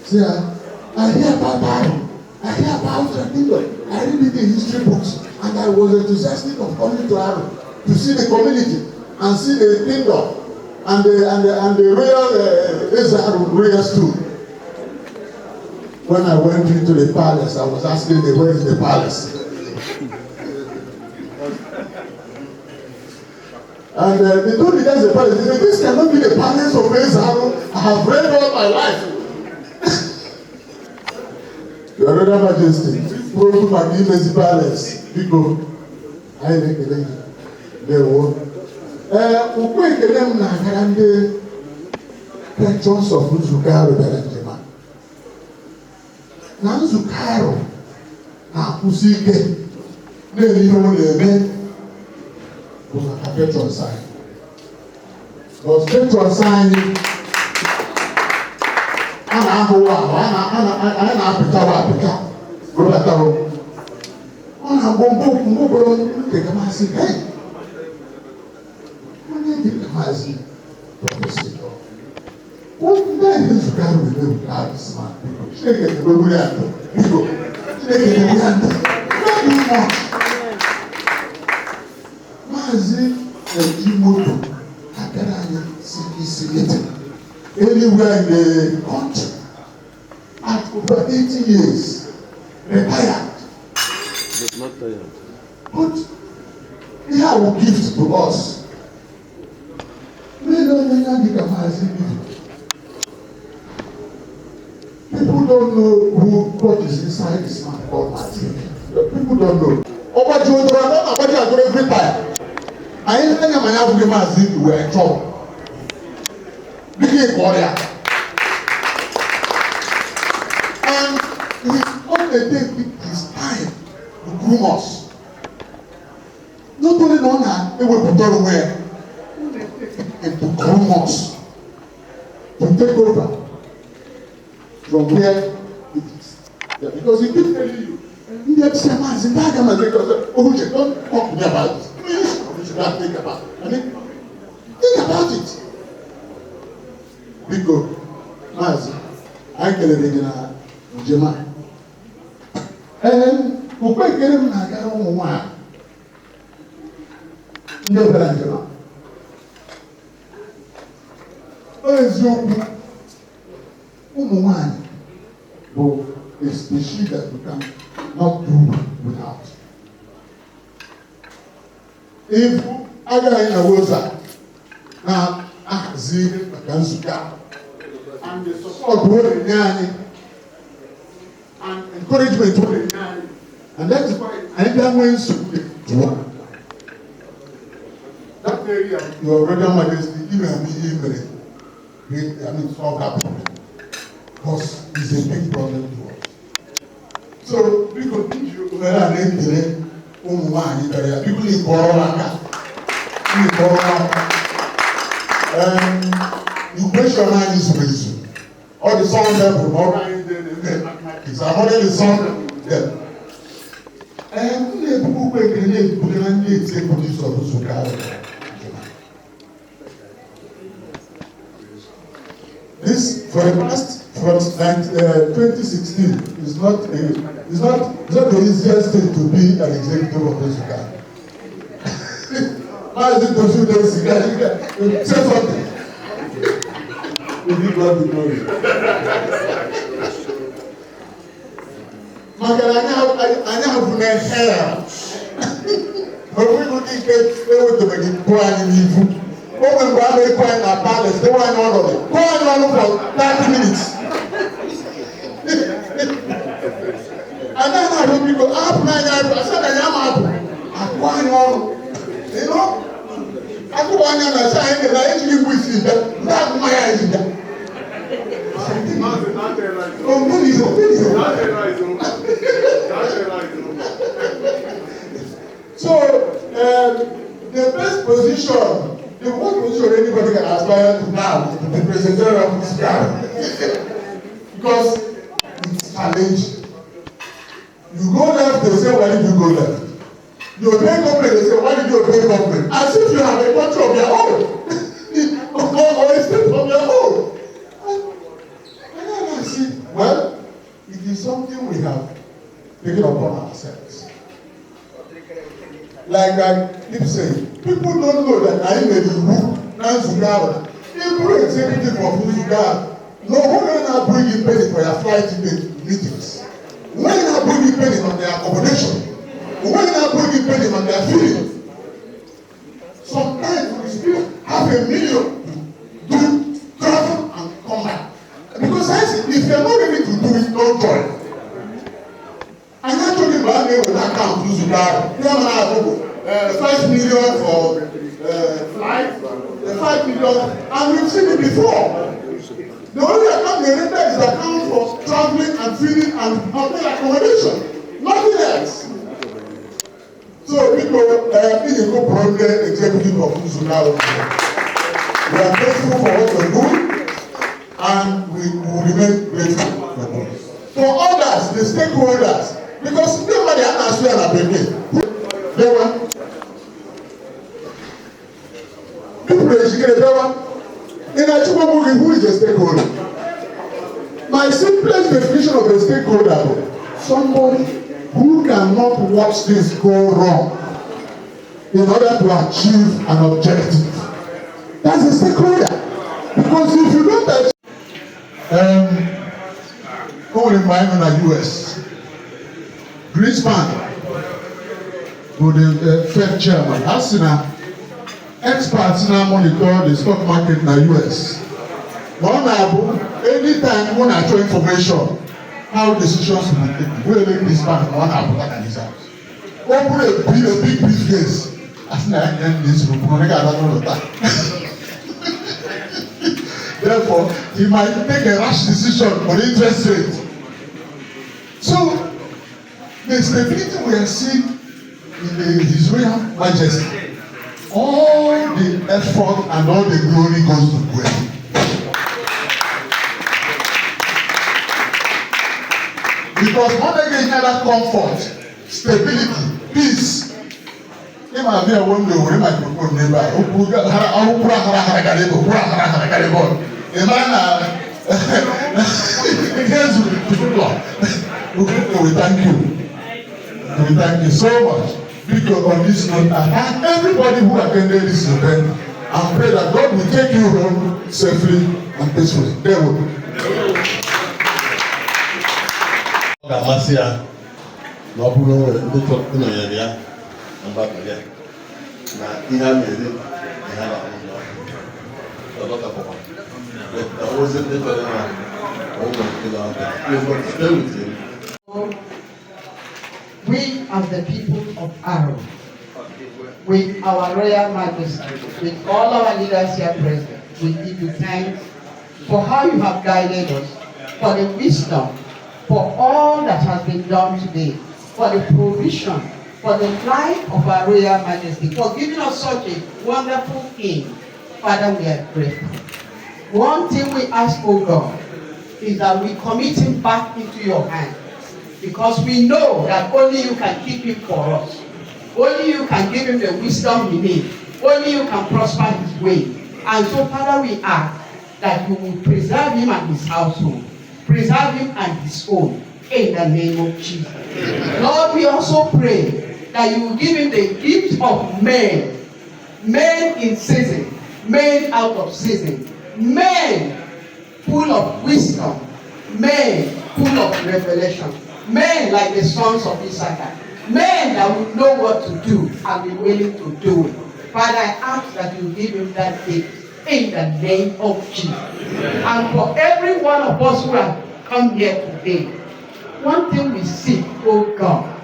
See, I hear about Aro. I hear about the kingdom. I read the history books, and I was enthusiastic of coming to Aro to see the community and see the kingdom and the royal Eze Aro royal stool. When I went into the palace, I was asking them, where is the palace? And they told me that's the palace. They said, this cannot be the palace of Eze Aro. I have read all my life. Your Royal Majesty, Puru Magimezi Palace, people, I recollect the word. Ukwe kelem na grande pensions of Eze Aro Berenjema. Na Eze Aro na kusike ne liho lebe. Was a patron sign. Was patron sign. Ana apita. Robataro. Ana bombo ke kamasi. Hey. Mane di kamasi. Professor. What man is going to do that smart people? Shake it, we will have to. Shake it, we have to. Not much. Maazị Ejimoto Agaranya Sikisiyete anywhere in the country at over 80 years, retired. But not tired. But he had a gift to us. People don't know what is inside this man called Martin. People don't know. About you, about every time. I ain't telling you, I have to we're in trouble. Big warrior. And he only take his time to groom us. Not only know that they will put on where and to groom us, to take over from where it is. Yeah, because he keeps telling you, Ndị FCC maazị ndị aga ma think don't talk to me about it. Please, you should not think about it. I mean, think about it. Biko, maazị, anyị kelere gị na njem a. Ukwe ekele m na-agara ụmụ nwaanyị ndị bịara njem a. Eziokwu, ụmụ nwaanyị bụ a species that we can not do without. If agaghị na woza na-ahazi maka nzukọ and the support wey dey nye anyị and encouragement wey dey nye anyị, and that is why anyị bịa nwee nsogbu dị jụọ. That area your Royal Majesty ime ami ihe mere solve that problem because it's a big problem to us. So biko iji ohere a na-ekele ụmụ nwaanyị bịara ya biko n'ịkọrọ aka. Equation anyị zuru ezu. All the songs there from all right there, mathematics. I'm already the song there. Na-ebubu ekele na-ebubere na ndị executives of Nsukka. This for the past from 2016 is not the easiest thing to be an executive of Nsukka. How is it to shoot them cigar? Say something. We give God the glory. I have my hair. But we could get able to make it poor and evil. When we make poor in our palace, they want all of it. Poor and all for 30 minutes. And then I hope people up my life. I said, I am up. I'm going on. You know? I go on and I say, I actually wish you that. That's my idea. So, the best position, the worst position anybody can aspire to now is to be president of Nsukka. Because it's challenging. You go left, they say, why did you go left? You obey government, they say, why did you obey government? As if you have a country of your own. Or a state of your own. And then I see, well, it is something we have taken upon ourselves. Like I keep saying, people don't know that I am a Nsukka. Even executive of Nsukka, no one will bring you penny for your flight ticket meetings. When you bring you penny on their accommodation, when you bring you penny on their feeding, sometimes we still have $1 million to travel and come back. Because I say, if you are not ready to do it, don't join. I'm not talking about me with that account to Nsukka. $5 million for flight, the $5 million, and we've seen it before. The only account they rented is the account for traveling and feeding and hotel accommodation. Nothing else. So people, this is no problem executive of Nsukka. We are grateful for what you're doing, and we will remain grateful for you. For others, the stakeholders, because nobody has to answer a baby. People educated, in Aro, who is a stakeholder? My simplest definition of a stakeholder, somebody who cannot watch this go wrong in order to achieve an objective. That's a stakeholder. Because if you don't achieve, only mine in the US, Greenspan, who the Fed chairman, has experts now monitor the stock market in the US. One anytime when I show information, how decisions will be taken, we make this part one abu that is out. Open a big briefcase. As I end this room, I got another time. Therefore, he might take a rash decision on interest rate. So, the stability we are seeing in His Royal Majesty, all the effort and all the glory goes to God. Because when they get that comfort, stability, peace, they might be a window where my people never. We thank you. We thank you so much. Because on this note, I thank everybody who attended this event and pray that God will take you home safely and peacefully. There will be. Ga-amasị ya na ọ bụrụ ndị nọnyere ya na mgbakọ ya na ihe a na-eri ihe a na-ahụ ọdọkapụkwa na ozi ndị chọrọ na ụlọ nke na-abịa stay with him. We as the people of Aro, with our Royal Majesty, with all our leaders here present, we give you thanks for how you have guided us, for the wisdom, for all that has been done today, for the provision, for the life of our Royal Majesty, for giving us such a wonderful King. Father, we are grateful. One thing we ask, oh God, is that we commit him back into your hands, because we know that only you can keep him for us. Only you can give him the wisdom he needs. Only you can prosper his way. And so, Father, we ask that you will preserve him and his household. Preserve him and his own. In the name of Jesus. Lord, we also pray that you will give him the gift of men. Men in season. Men out of season. Men full of wisdom. Men full of revelation. Men like the sons of Issachar. Men that will know what to do and be willing to do it. Father, I ask that you give him that gift in the name of Jesus. And for every one of us who have come here today, one thing we seek, oh God,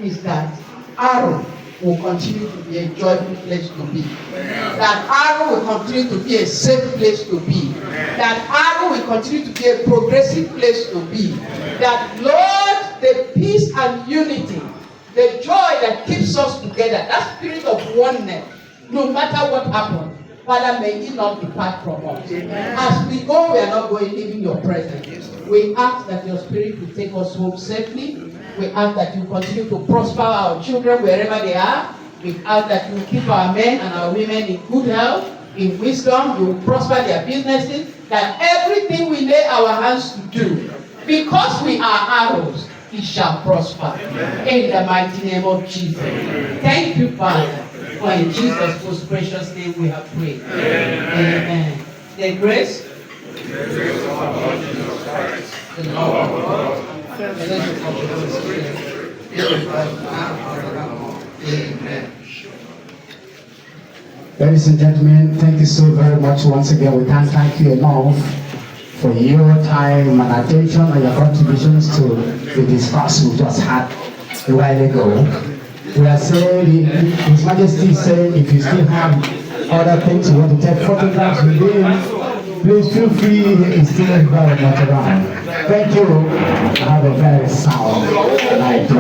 is that Aro will continue to be a joyful place to be. That Aro will continue to be a safe place to be. That Aro will continue to be a progressive place to be. That, Lord, the peace and unity, the joy that keeps us together, that spirit of oneness, no matter what happens, Father, may it not depart from us. As we go, we are not going leaving your presence. We ask that your spirit will take us home safely. We ask that you continue to prosper our children wherever they are. We ask that you keep our men and our women in good health, in wisdom. You will prosper their businesses. That everything we lay our hands to do, because we are arrows, it shall prosper. In the mighty name of Jesus. Thank you, Father. For in Jesus' most precious name we have prayed. Amen. The grace of our Lord Jesus Christ, the love of God, the fellowship of the Holy Spirit, be with us now and forevermore. Amen. Ladies and gentlemen, thank you so very much once again. We can't thank you enough for your time and attention and your contributions to the discourse we just had a while ago. We are saying, His Majesty is saying, if you still have other things you want to take photographs with him, please feel free. He's still very much around. Thank you. Have a very sound night.